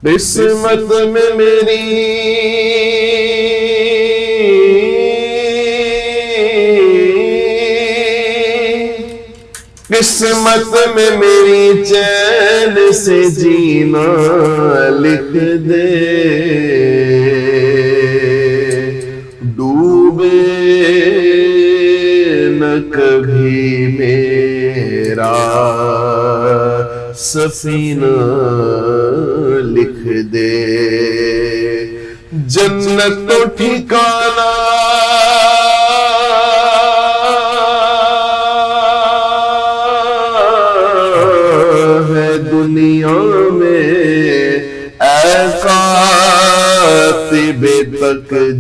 قسمت میں میری قسمت میں میری چین سے جینا لکھ دے، ڈوبے نہ کبھی میرا سفینہ لکھ دے، جنت تو ٹھکانا ہے دنیا میں، اے کاتب تقدیر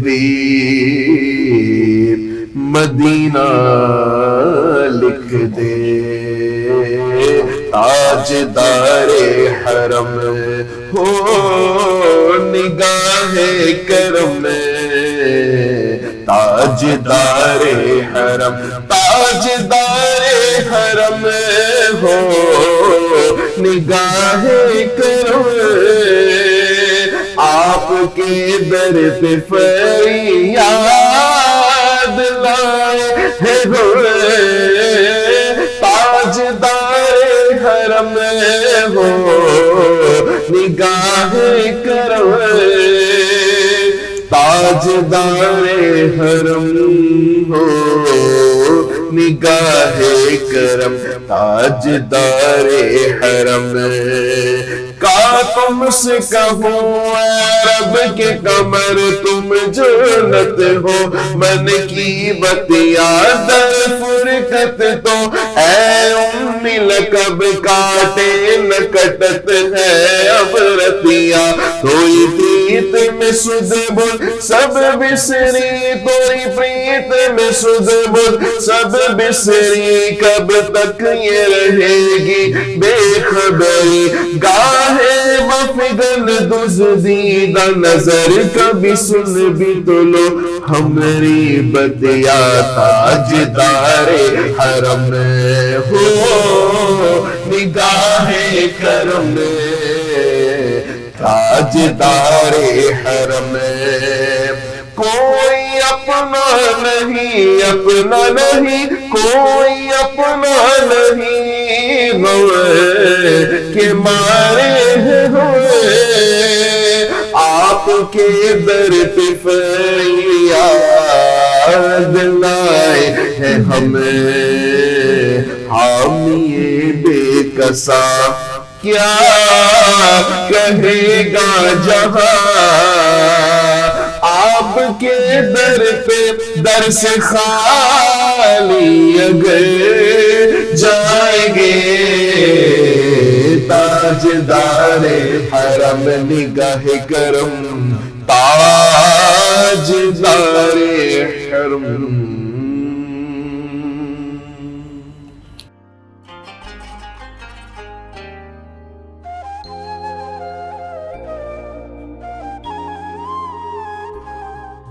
مدینہ لکھ دے، تاجدار حرم ہو نگاہ کرم، تاجدار حرم تاجدار حرم ہو نگاہ کرم، آپ کے در پہ فریاد لائے ہیں ہوئے، تاجدار حرم ہو نگاہ کرم، تاجدار حرم ہو نگاہ کرم، تاجدار حرم کا تم سے کہوں اے رب کے قمر تم جنت ہو، من کی بتیا در فرقت تو اے امی لقب کاٹے نہ کٹت ہے اب رتیا، کوئی پریت میں سدھ بل سب بسری، کوئی پریت میں سدھ بل سب بسری، کب تک یہ رہے گی بے خبری، گاہ وفگن دزدیدہ نظر کبھی سن بھی تو لو ہماری بدیا، تاجدار حرم ہو نگاہ کرم، تاجدار حرم کوئی اپنا نہیں، اپنا نہیں کوئی اپنا نہیں، ہوئے کہ مارے ہوئے آپ کے در پہ فریاد لائے ہیں ہمیں، حامی بے کسا کیا کہے گا جہاں، آپ کے در پہ در سے خالی اگر جائیں گے، تاجدار حرم نگاہ کرم، تاجدار حرم۔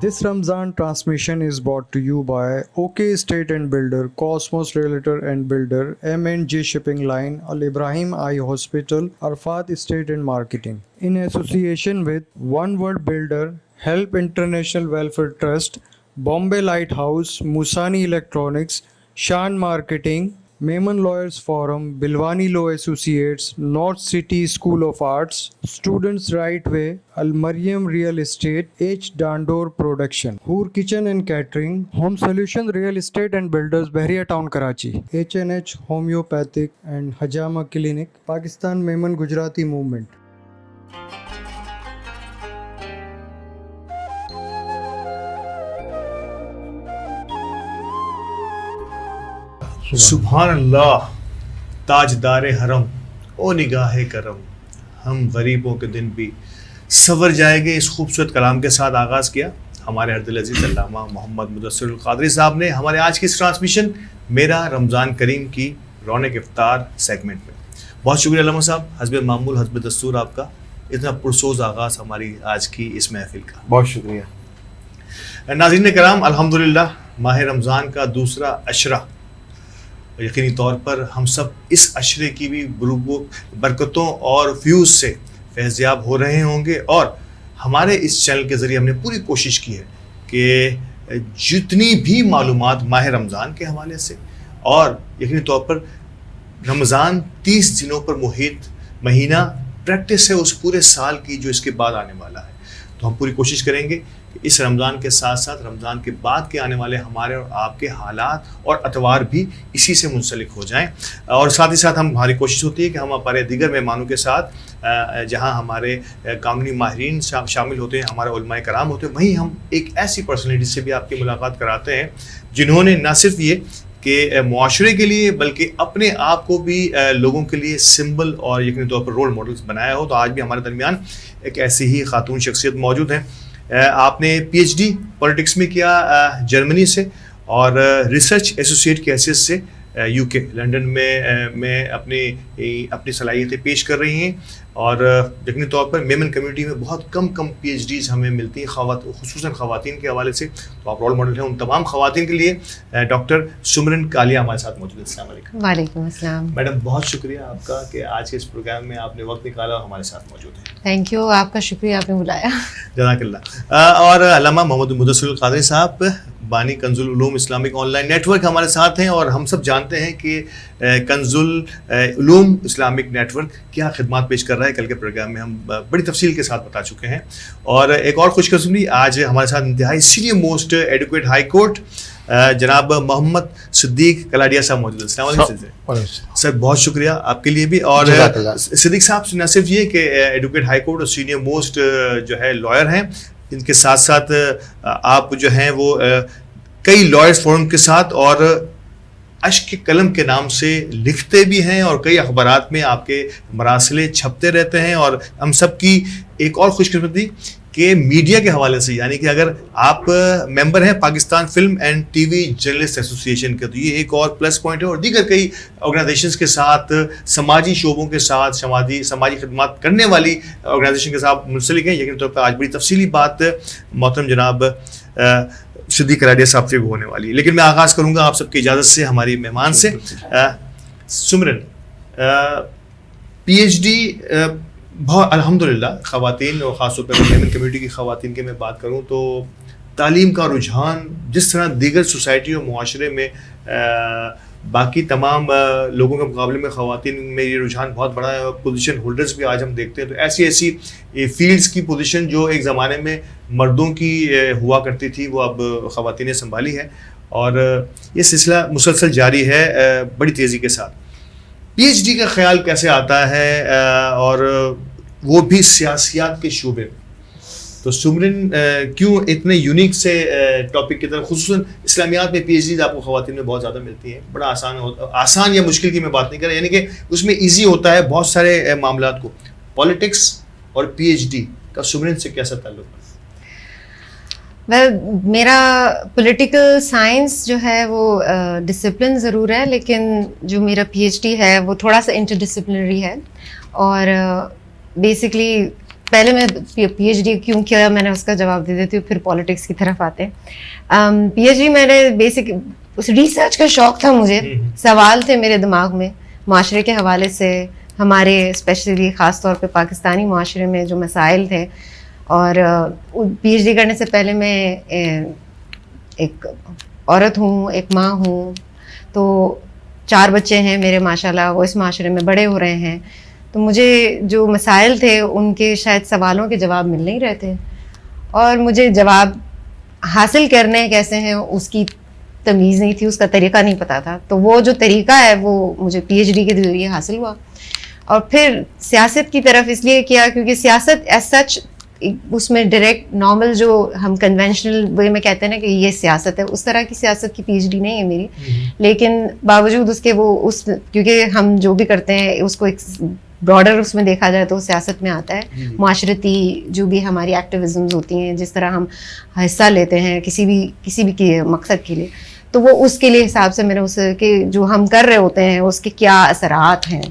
This Ramzan transmission is brought to you by OK Estate and Builder, Cosmos Realtor and Builder, M&J Shipping Line, Al Ibrahim Eye Hospital, Arfat Estate and Marketing, in association with One World Builder, Help International Welfare Trust, Bombay Lighthouse, Musani Electronics, Shan Marketing, Maiman Lawyers Forum, Bilwani Law Associates, North City School of Arts, Students Right Way, Al Maryam Real Estate, H. Dandor Production, Hoor Kitchen and Catering, Home Solution Real Estate and Builders, Bahriya Town, Karachi, H&H Homeopathic and Hajama Clinic, Pakistan Maiman Gujarati Movement. سبحان اللہ، تاجدار حرم او نگاہ کرم، ہم غریبوں کے دن بھی سنور جائیں گے، اس خوبصورت کلام کے ساتھ آغاز کیا ہمارے عبد العزیز علامہ محمد مدثر القادری صاحب نے ہمارے آج کی اس ٹرانسمیشن میرا رمضان کریم کی رونق افطار سیگمنٹ میں۔ بہت شکریہ علامہ صاحب، حسب معمول حسب دستور آپ کا اتنا پرسوز آغاز ہماری آج کی اس محفل کا، بہت شکریہ۔ ناظرین کرام، الحمدللہ ماہ رمضان کا دوسرا عشرہ، یقینی طور پر ہم سب اس عشرے کی بھی برکتوں اور فیوز سے فیضیاب ہو رہے ہوں گے، اور ہمارے اس چینل کے ذریعے ہم نے پوری کوشش کی ہے کہ جتنی بھی معلومات ماہ رمضان کے حوالے سے اور یقینی طور پر رمضان 30 دنوں پر محیط مہینہ پریکٹس ہے اس پورے سال کی جو اس کے بعد آنے والا ہے، تو ہم پوری کوشش کریں گے کہ اس رمضان کے ساتھ ساتھ رمضان کے بعد کے آنے والے ہمارے اور آپ کے حالات اور اطوار بھی اسی سے منسلک ہو جائیں، اور ساتھ ہی ساتھ ہماری کوشش ہوتی ہے کہ ہم ہمارے دیگر مہمانوں کے ساتھ جہاں ہمارے قانونی ماہرین شامل ہوتے ہیں، ہمارے علماء کرام ہوتے ہیں، وہیں ہم ایک ایسی پرسنالٹی سے بھی آپ کی ملاقات کراتے ہیں جنہوں نے نہ صرف یہ کہ معاشرے کے لیے بلکہ اپنے آپ کو بھی لوگوں کے لیے سمبل اور یقینی طور پر رول ماڈلز بنایا ہو۔ تو آج بھی ہمارے درمیان ایک ایسی ہی خاتون شخصیت موجود ہیں۔ آپ نے پی ایچ ڈی پولیٹکس میں کیا جرمنی سے، اور ریسرچ ایسوسیٹ کی حیثیت سے یو کے لنڈن میں اپنی صلاحیتیں پیش کر رہی ہیں، اور یقینی طور پر میمن کمیونٹی میں بہت کم پی ایچ ڈیز ہمیں ملتی ہیں خصوصاً خواتین کے حوالے سے، تو آپ رول ماڈل ہیں ان تمام خواتین کے لیے۔ ڈاکٹر سمرن کالیا ہمارے ساتھ موجود ہیں۔ السلام علیکم۔ وعلیکم السلام میڈم، بہت شکریہ آپ کا کہ آج کے اس پروگرام میں آپ نے وقت نکالا اور ہمارے ساتھ موجود ہیں۔ تھینک یو، آپ کا شکریہ، آپ نے بلایا۔ جزاک اللہ۔ اور علامہ محمد مدثر القادری صاحب، بانی Kanz ul-Uloom Islamic online network ہمارے ساتھ ہیں، اور ہم سب جانتے ہیں کہ کنز العلوم اسلامک نیٹ ورک کیا خدمات پیش کر رہا ہے، کل کے پروگرام میں ہم بڑی تفصیل کے ساتھ بتا چکے ہیں۔ اور ایک اور خوش قسمتی، آج ہمارے ساتھ انتہائی senior most advocate high court جناب محمد صدیق کلاڈیا صاحب موجود ہیں۔ السلام علیکم سر، بہت شکریہ آپ کے لیے بھی۔ اور صدیق صاحب نہ صرف یہ کہ ایڈوکیٹ ہائی کورٹ اور سینئر موسٹ جو ہے لائر ہیں، ان کے ساتھ ساتھ آپ جو ہیں وہ کئی لائرز فورم کے ساتھ اور اشک قلم کے نام سے لکھتے بھی ہیں، اور کئی اخبارات میں آپ کے مراسلے چھپتے رہتے ہیں۔ اور ہم سب کی ایک اور خوش قسمتی کہ میڈیا کے حوالے سے، یعنی کہ اگر آپ ممبر ہیں Pakistan film and T V journalist association کا، تو یہ ایک اور پلس پوائنٹ ہے، اور دیگر کئی آرگنائزیشنز کے ساتھ، سماجی شعبوں کے ساتھ، سماجی خدمات کرنے والی آرگنائزیشن کے ساتھ منسلک ہیں۔ یقینی طور پر آج بڑی تفصیلی بات محترم جناب صدیق کلاڈیا صاحب سے بھی ہونے والی ہے، لیکن میں آغاز کروں گا آپ سب کی اجازت سے ہماری مہمان سے۔ سمرن، پی ایچ ڈی بہت الحمدللہ خواتین، اور خاص طور پر ویمن کمیونٹی کی خواتین کی میں بات کروں تو تعلیم کا رجحان جس طرح دیگر سوسائٹی اور معاشرے میں باقی تمام لوگوں کے مقابلے میں خواتین میں یہ رجحان بہت بڑا ہے، اور پوزیشن ہولڈرز بھی آج ہم دیکھتے ہیں تو ایسی فیلڈز کی پوزیشن جو ایک زمانے میں مردوں کی ہوا کرتی تھی وہ اب خواتین نے سنبھالی ہے، اور یہ سلسلہ مسلسل جاری ہے بڑی تیزی کے ساتھ۔ پی ایچ ڈی کا خیال کیسے آتا ہے، اور وہ بھی سیاسیات کے شعبے میں؟ تو سمرن، کیوں اتنے یونیک سے ٹاپک کی طرف، خصوصاً اسلامیات میں پی ایچ ڈیز آپ کو خواتین میں بہت زیادہ ملتی ہیں، بڑا آسان یا مشکل کی میں بات نہیں کر رہا، یعنی کہ اس میں ایزی ہوتا ہے بہت سارے معاملات کو۔ پالیٹکس اور پی ایچ ڈی کا سمرن سے کیسا تعلق ہے؟ میرا پولیٹیکل سائنس جو ہے وہ ڈسپلن ضرور ہے، لیکن جو میرا پی ایچ ڈی ہے وہ تھوڑا سا انٹر ڈسپلنری ہے، اور بیسکلی پہلے میں پی ایچ ڈی کیوں کیا میں نے اس کا جواب دے دیتی ہوں، پھر پالیٹکس کی طرف آتے ہیں۔ پی ایچ ڈی میں نے بیسک اس ریسرچ کا شوق تھا، مجھے سوال تھے میرے دماغ میں معاشرے کے حوالے سے، ہمارے اسپیشلی خاص طور پہ پاکستانی معاشرے میں جو مسائل تھے، اور پی ایچ ڈی کرنے سے پہلے میں ایک عورت ہوں، ایک ماں ہوں، تو 4 بچے ہیں میرے ماشاءاللہ، وہ اس معاشرے میں بڑے ہو رہے ہیں، تو مجھے جو مسائل تھے ان کے شاید سوالوں کے جواب مل نہیں رہے تھے، اور مجھے جواب حاصل کرنے کیسے ہیں اس کی تمیز نہیں تھی، اس کا طریقہ نہیں پتہ تھا، تو وہ جو طریقہ ہے وہ مجھے پی ایچ ڈی کے ذریعے حاصل ہوا۔ اور پھر سیاست کی طرف اس لیے کیا کیونکہ سیاست ایز سچ اس میں ڈائریکٹ نارمل جو ہم کنونشنل وے میں کہتے ہیں نا کہ یہ سیاست ہے، اس طرح کی سیاست کی پی ایچ ڈی نہیں ہے میری، لیکن باوجود اس کے وہ اس کیونکہ ہم جو بھی کرتے ہیں اس کو ایک براڈر اس میں دیکھا جائے تو سیاست میں آتا ہے، معاشرتی جو بھی ہماری ایکٹیویزمز ہوتی ہیں، جس طرح ہم حصہ لیتے ہیں کسی بھی مقصد کے لیے، تو وہ اس کے لیے حساب سے میں نے اس کہ جو ہم کر رہے ہوتے ہیں اس کے کیا اثرات ہیں،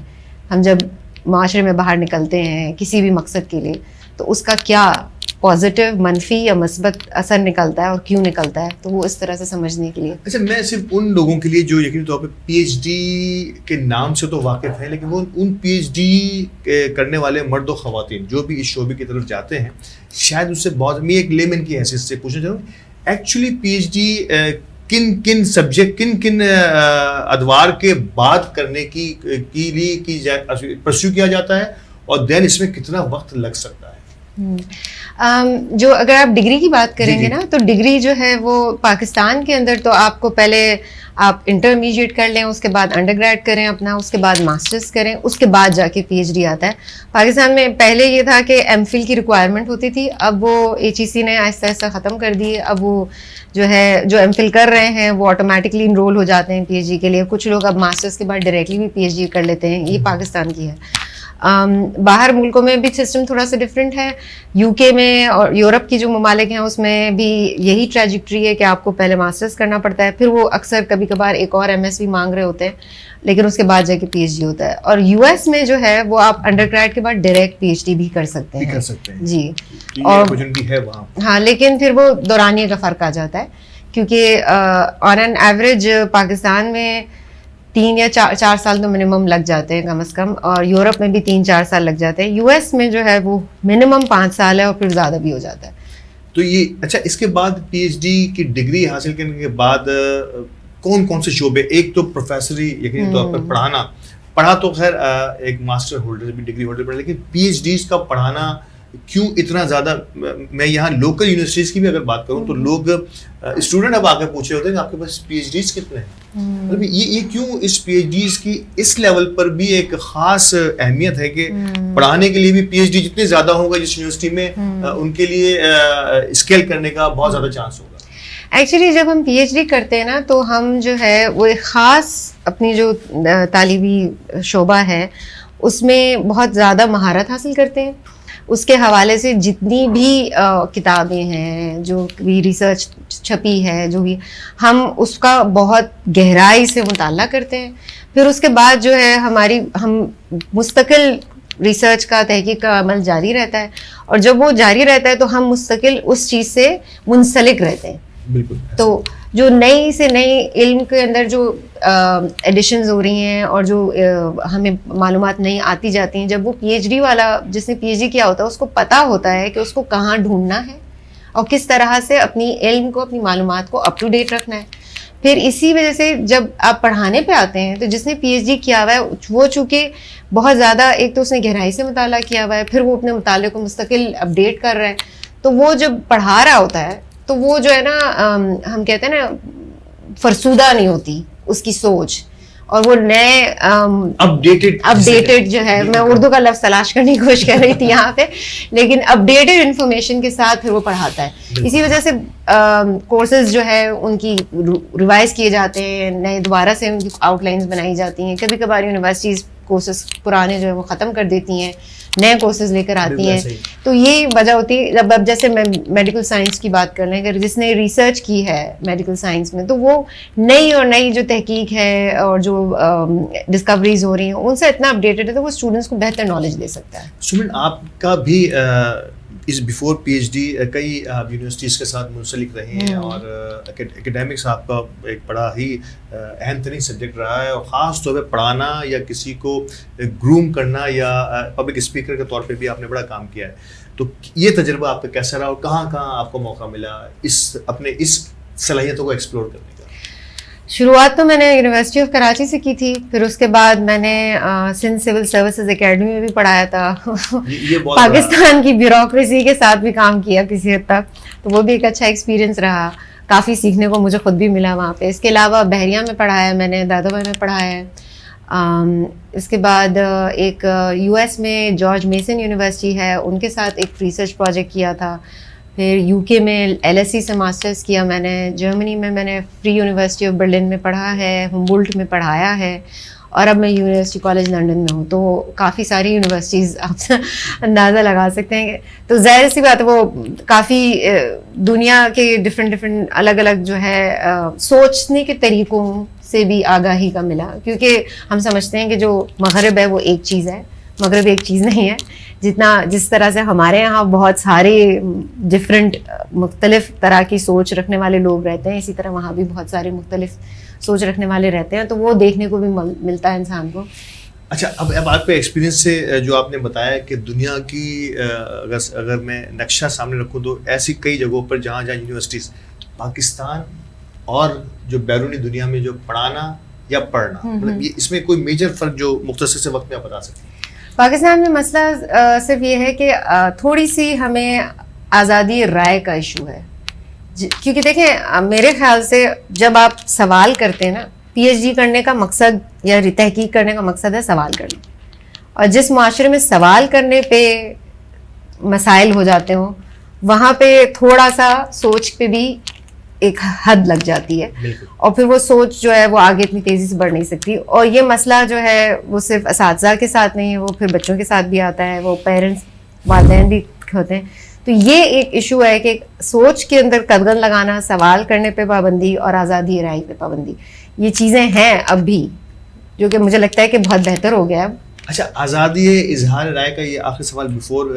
ہم جب معاشرے میں باہر نکلتے ہیں کسی بھی مقصد کے لیے تو اس کا کیا پازیٹیو, منفی یا مثبت اثر نکلتا ہے اور کیوں نکلتا ہے, تو وہ اس طرح سے سمجھنے کے لیے. اچھا, میں صرف ان لوگوں کے لیے جو یقینی طور پہ پی ایچ ڈی کے نام سے تو واقف ہیں, لیکن وہ ان پی ایچ ڈی کرنے والے مرد و خواتین جو بھی اس شعبے کی طرف جاتے ہیں, شاید اس سے بہت, میں ایک لیمن کی حیثیت سے پوچھنا چاہوں گا, ایکچولی پی ایچ ڈی کن کن سبجیکٹ, کن کن ادوار کے بعد کرنے کی لیے پرسیو کیا جاتا ہے, اور دین اس میں کتنا وقت لگ سکتا ہے؟ جو اگر آپ ڈگری کی بات کریں گے نا, تو ڈگری جو ہے وہ پاکستان کے اندر تو آپ کو پہلے آپ انٹرمیڈیٹ کر لیں, اس کے بعد انڈر گریڈ کریں اپنا, اس کے بعد ماسٹرز کریں, اس کے بعد جا کے پی ایچ ڈی آتا ہے. پاکستان میں پہلے یہ تھا کہ ایم فل کی ریکوائرمنٹ ہوتی تھی, اب وہ ایچ ای سی نے آہستہ آہستہ ختم کر دی. اب وہ جو ہے جو ایم فل کر رہے ہیں وہ آٹومیٹکلی انرول ہو جاتے ہیں پی ایچ ڈی کے لیے. کچھ لوگ اب ماسٹرز کے بعد ڈائریکٹلی بھی پی ایچ ڈی کر لیتے ہیں. یہ پاکستان کی ہے. باہر ملکوں میں بھی سسٹم تھوڑا سا ڈفرینٹ ہے. یو کے میں اور یورپ کی جو ممالک ہیں اس میں بھی یہی ٹریجیکٹری ہے کہ آپ کو پہلے ماسٹرز کرنا پڑتا ہے, پھر وہ اکثر کبھی کبھار ایک اور ایم ایس بھی مانگ رہے ہوتے ہیں, لیکن اس کے بعد جا کے پی ایچ ڈی ہوتا ہے. اور یو ایس میں جو ہے وہ آپ انڈر گریڈ کے بعد ڈائریکٹ پی ایچ ڈی بھی کر سکتے ہیں. جی, اور ہاں, لیکن پھر وہ دورانیے کا فرق آ جاتا ہے, کیونکہ آن این ایوریج پاکستان میں 3 یا 4 سال تو منیمم لگ جاتے ہیں کم از کم, اور یورپ میں بھی 3-4 سال لگ جاتے ہیں. یو ایس میں جو ہے وہ منیمم 5 سال ہے, اور پھر زیادہ بھی ہو جاتا ہے. تو یہ اچھا, اس کے بعد پی ایچ ڈی کی ڈگری حاصل کرنے کے بعد کون کون سے شعبے؟ ایک تو پروفیسری یقینی طور پر پڑھا تو خیر ایک ماسٹر ہولڈر بھی ڈگری ہولڈر پڑھا, لیکن پی ایچ ڈیز کا پڑھانا کیوں اتنا زیادہ؟ میں یہاں لوکل یونیورسٹیز کی بھی اگر بات کروں تو لوگ اسٹوڈنٹ اب آ کے پوچھ رہے ہوتے ہیں کہ آپ کے پاس پی ایچ ڈیز کتنے ہیں. مطلب یہ کیوں اس پی ایچ ڈیز کی اس لیول پر بھی ایک خاص اہمیت ہے کہ پڑھانے کے لیے بھی پی ایچ ڈی جتنے زیادہ ہوگا جس یونیورسٹی میں, ان کے لیے اسکیل کرنے کا بہت زیادہ چانس ہوگا. ایکچولی جب ہم پی ایچ ڈی کرتے ہیں نا, تو ہم جو ہے وہ ایک خاص اپنی جو تعلیمی شعبہ ہے اس میں بہت زیادہ مہارت حاصل کرتے ہیں. اس کے حوالے سے جتنی بھی کتابیں ہیں, جو بھی ریسرچ چھپی ہے, جو بھی, ہم اس کا بہت گہرائی سے مطالعہ کرتے ہیں. پھر اس کے بعد جو ہے ہم مستقل ریسرچ کا, تحقیق کا عمل جاری رہتا ہے, اور جب وہ جاری رہتا ہے تو ہم مستقل اس چیز سے منسلک رہتے ہیں. بالکل. تو جو نئی سے نئی علم کے اندر جو ایڈیشنز ہو رہی ہیں اور جو ہمیں معلومات نئی آتی جاتی ہیں, جب وہ پی ایچ ڈی والا جس نے پی ایچ ڈی کیا ہوتا ہے اس کو پتہ ہوتا ہے کہ اس کو کہاں ڈھونڈنا ہے اور کس طرح سے اپنی علم کو, اپنی معلومات کو اپ ٹو ڈیٹ رکھنا ہے. پھر اسی وجہ سے جب آپ پڑھانے پہ آتے ہیں تو جس نے پی ایچ ڈی کیا ہوا ہے وہ چونکہ بہت زیادہ, ایک تو اس نے گہرائی سے مطالعہ کیا ہوا ہے, پھر وہ اپنے مطالعے کو مستقل اپڈیٹ کر رہا ہے, تو وہ جب پڑھا رہا ہوتا ہے تو وہ جو ہے نا, ہم کہتے ہیں نا, فرسودہ نہیں ہوتی اس کی سوچ, اور وہ نئے اپڈیٹڈ جو ہے, میں اردو کا لفظ تلاش کرنے کی کوشش کر رہی تھی یہاں پہ, لیکن اپڈیٹڈ انفارمیشن کے ساتھ پھر وہ پڑھاتا ہے. اسی وجہ سے کورسز جو ہے ان کی ریوائز کیے جاتے ہیں, نئے دوبارہ سے ان کی آؤٹ لائنز بنائی جاتی ہیں. کبھی کبھار یونیورسٹیز کورسز پرانے جو ہے وہ ختم کر دیتی ہیں, نئے کورسز لے کر آتی ہیں. تو یہ وجہ ہوتی ہے. اب جیسے میں میڈیکل سائنس کی بات کر لیں, اگر جس نے ریسرچ کی ہے میڈیکل سائنس میں, تو وہ نئی اور نئی جو تحقیق ہے اور جو ڈسکوریز ہو رہی ہیں ان سے اتنا اپڈیٹڈ ہے تو وہ اسٹوڈنٹس کو بہتر نالج دے سکتا ہے. سمن, آپ کا بھی اس بیفور پی ایچ ڈی کئی یونیورسٹیز کے ساتھ منسلک رہے ہیں, اور اکیڈیمکس آپ کا ایک بڑا ہی اہم ترین سبجیکٹ رہا ہے, اور خاص طور پہ پڑھانا یا کسی کو گروم کرنا یا پبلک اسپیکر کے طور پہ بھی آپ نے بڑا کام کیا ہے. تو یہ تجربہ آپ کا کیسا رہا, اور کہاں کہاں آپ کو موقع ملا اپنے اس صلاحیتوں کو ایکسپلور کرنے کا؟ شروعات تو میں نے یونیورسٹی آف کراچی سے کی تھی, پھر اس کے بعد میں نے سندھ سول سروسز اکیڈمی میں بھی پڑھایا تھا. پاکستان کی بیوروکریسی کے ساتھ بھی کام کیا کسی حد تک, تو وہ بھی ایک اچھا ایکسپیرینس رہا. کافی سیکھنے کو مجھے خود بھی ملا وہاں پہ. اس کے علاوہ بحریہ میں پڑھایا میں نے, دادا بھائی میں پڑھایا ہے. اس کے بعد ایک یو ایس میں جارج میسن یونیورسٹی ہے, ان کے ساتھ ایک ریسرچ پروجیکٹ کیا تھا. پھر یو کے میں ایل ایس سی سے ماسٹرز کیا میں نے. جرمنی میں نے فری یونیورسٹی آف برلن میں پڑھا ہے, ہمبولٹ میں پڑھایا ہے, اور اب میں یونیورسٹی کالج لنڈن میں ہوں. تو کافی ساری یونیورسٹیز آپ اندازہ لگا سکتے ہیں. تو ظاہر سی بات ہے وہ کافی دنیا کے ڈفرینٹ الگ الگ جو ہے سوچنے کے طریقوں سے بھی آگاہی کا ملا, کیونکہ ہم سمجھتے ہیں کہ جو مغرب ہے وہ ایک چیز ہے, مغرب ایک چیز نہیں ہے, جس طرح سے ہمارے یہاں بہت سارے ڈفرینٹ مختلف طرح کی سوچ رکھنے والے لوگ رہتے ہیں, اسی طرح وہاں بھی بہت سارے مختلف سوچ رکھنے والے رہتے ہیں, تو وہ دیکھنے کو بھی ملتا ہے انسان کو. اچھا, اب آپ کے ایکسپیرینس سے جو آپ نے بتایا کہ دنیا کی اگر میں نقشہ سامنے رکھوں تو ایسی کئی جگہوں پر جہاں یونیورسٹیز, پاکستان اور جو بیرونی دنیا میں جو پڑھانا یا پڑھنا, مطلب یہ اس میں کوئی میجر فرق جو مختصر سے وقت میں آپ بتا سکتے ہیں؟ پاکستان میں مسئلہ صرف یہ ہے کہ تھوڑی سی ہمیں آزادی رائے کا ایشو ہے, کیونکہ دیکھیں میرے خیال سے جب آپ سوال کرتے ہیں نا, پی ایچ ڈی کرنے کا مقصد یا تحقیق کرنے کا مقصد ہے سوال کرنا, اور جس معاشرے میں سوال کرنے پہ مسائل ہو جاتے ہوں وہاں پہ تھوڑا سا سوچ پہ بھی ایک حد لگ جاتی ہے, اور پھر وہ سوچ جو ہے وہ آگے اتنی تیزی سے بڑھ نہیں سکتی. اور یہ مسئلہ جو ہے وہ صرف اساتذہ کے ساتھ نہیں ہے, وہ پھر بچوں کے ساتھ بھی آتا ہے, وہ پیرنٹس والدین بھی ہوتے ہیں. تو یہ ایک ایشو ہے کہ سوچ کے اندر قدغن لگانا, سوال کرنے پہ پابندی اور آزادی رائے پہ پابندی, یہ چیزیں ہیں اب بھی, جو کہ مجھے لگتا ہے کہ بہت بہتر ہو گیا ہے. اچھا, آزادی اظہار رائے کا یہ آخری سوال بیفور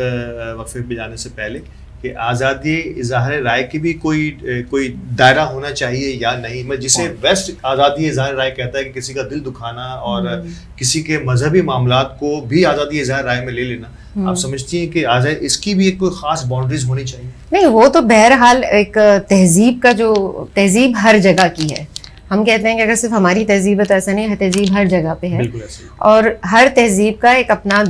وقفے پہ جانے سے پہلے, کہ آزادی اظہار رائے کی بھی کوئی دائرہ ہونا چاہیے یا نہیں؟ میں جسے ویسٹ آزادی اظہار رائے کہتا ہے کہ کسی کا دل دکھانا اور کسی کے مذہبی معاملات کو بھی آزادی اظہار رائے میں لے لینا, آپ سمجھتی ہیں کہ اس کی بھی ایک کوئی خاص باؤنڈریز ہونی چاہیے؟ نہیں, وہ تو بہرحال ایک تہذیب کا جو تہذیب ہر جگہ کی ہے. ہم کہتے ہیں کہ اگر صرف ہماری تہذیب ہے تو ایسا نہیں ہے, تہذیب ہر جگہ پہ ہے, اور ہر تہذیب کا ایک اپنا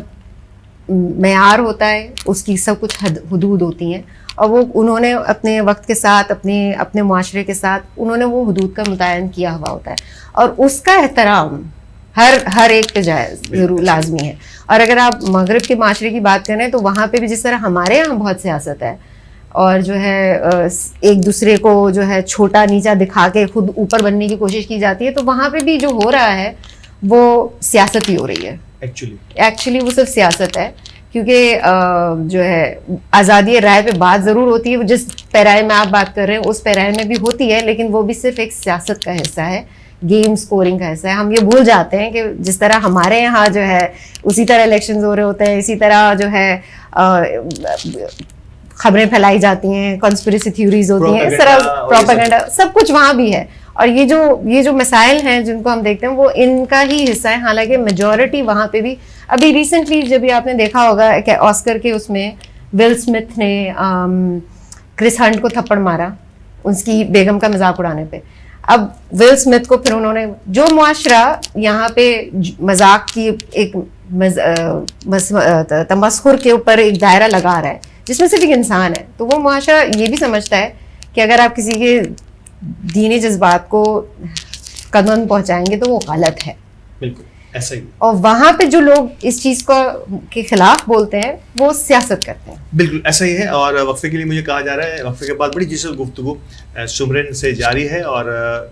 معیار ہوتا ہے, اس کی سب کچھ حدود ہوتی ہیں, اور وہ انہوں نے اپنے وقت کے ساتھ اپنے معاشرے کے ساتھ انہوں نے وہ حدود کا متعین کیا ہوا ہوتا ہے, اور اس کا احترام ہر ایک پہ جائز ضرور لازمی ہے. اور اگر آپ مغرب کے معاشرے کی بات کریں تو وہاں پہ بھی جس طرح ہمارے یہاں بہت سیاست ہے, اور جو ہے ایک دوسرے کو جو ہے چھوٹا نیچا دکھا کے خود اوپر بننے کی کوشش کی جاتی ہے, تو وہاں پہ بھی جو ہو رہا ہے وہ سیاست ہی ہو رہی ہے. ایکچولی وہ صرف سیاست ہے, کیونکہ جو ہے آزادی رائے پہ بات ضرور ہوتی ہے, جس پیرائے میں آپ بات کر رہے ہیں اس پیرائے میں بھی ہوتی ہے, لیکن وہ بھی صرف ایک سیاست کا حصہ ہے, گیم سکورنگ کا حصہ ہے. ہم یہ بھول جاتے ہیں کہ جس طرح ہمارے یہاں جو ہے اسی طرح الیکشنز ہو رہے ہوتے ہیں, اسی طرح جو ہے خبریں پھیلائی جاتی ہیں, کنسپریسی تھیوریز ہوتی ہیں, اس طرح پروپیگنڈا سب کچھ وہاں بھی ہے. اور یہ جو مسائل ہیں جن کو ہم دیکھتے ہیں وہ ان کا ہی حصہ ہے, حالانکہ میجورٹی وہاں پہ بھی. ابھی ریسنٹلی جب آپ نے دیکھا ہوگا کہ آسکر کے اس میں ول اسمتھ نے کرس ہنٹ کو تھپڑ مارا اس کی بیگم کا مذاق اڑانے پہ. اب ول اسمتھ کو پھر انہوں نے جو معاشرہ یہاں پہ مذاق کی ایک تمسخر کے اوپر ایک دائرہ لگا رہا ہے جس میں صرف ایک انسان ہے, تو وہ معاشرہ یہ بھی سمجھتا ہے کہ اگر آپ کسی کے دینی جذبات کو قدم پہنچائیں گے تو وہ غلط ہے. بالکل ایسا ہی. اور وہاں پہ جو لوگ اس چیز کو کے خلاف بولتے ہیں وہ سیاست کرتے ہیں. بالکل ایسا ہی ہے. اور وقفے کے لیے مجھے کہا جا رہا ہے, وقفے کے بعد بڑی جیسے گفتگو سمرن سے جاری ہے, اور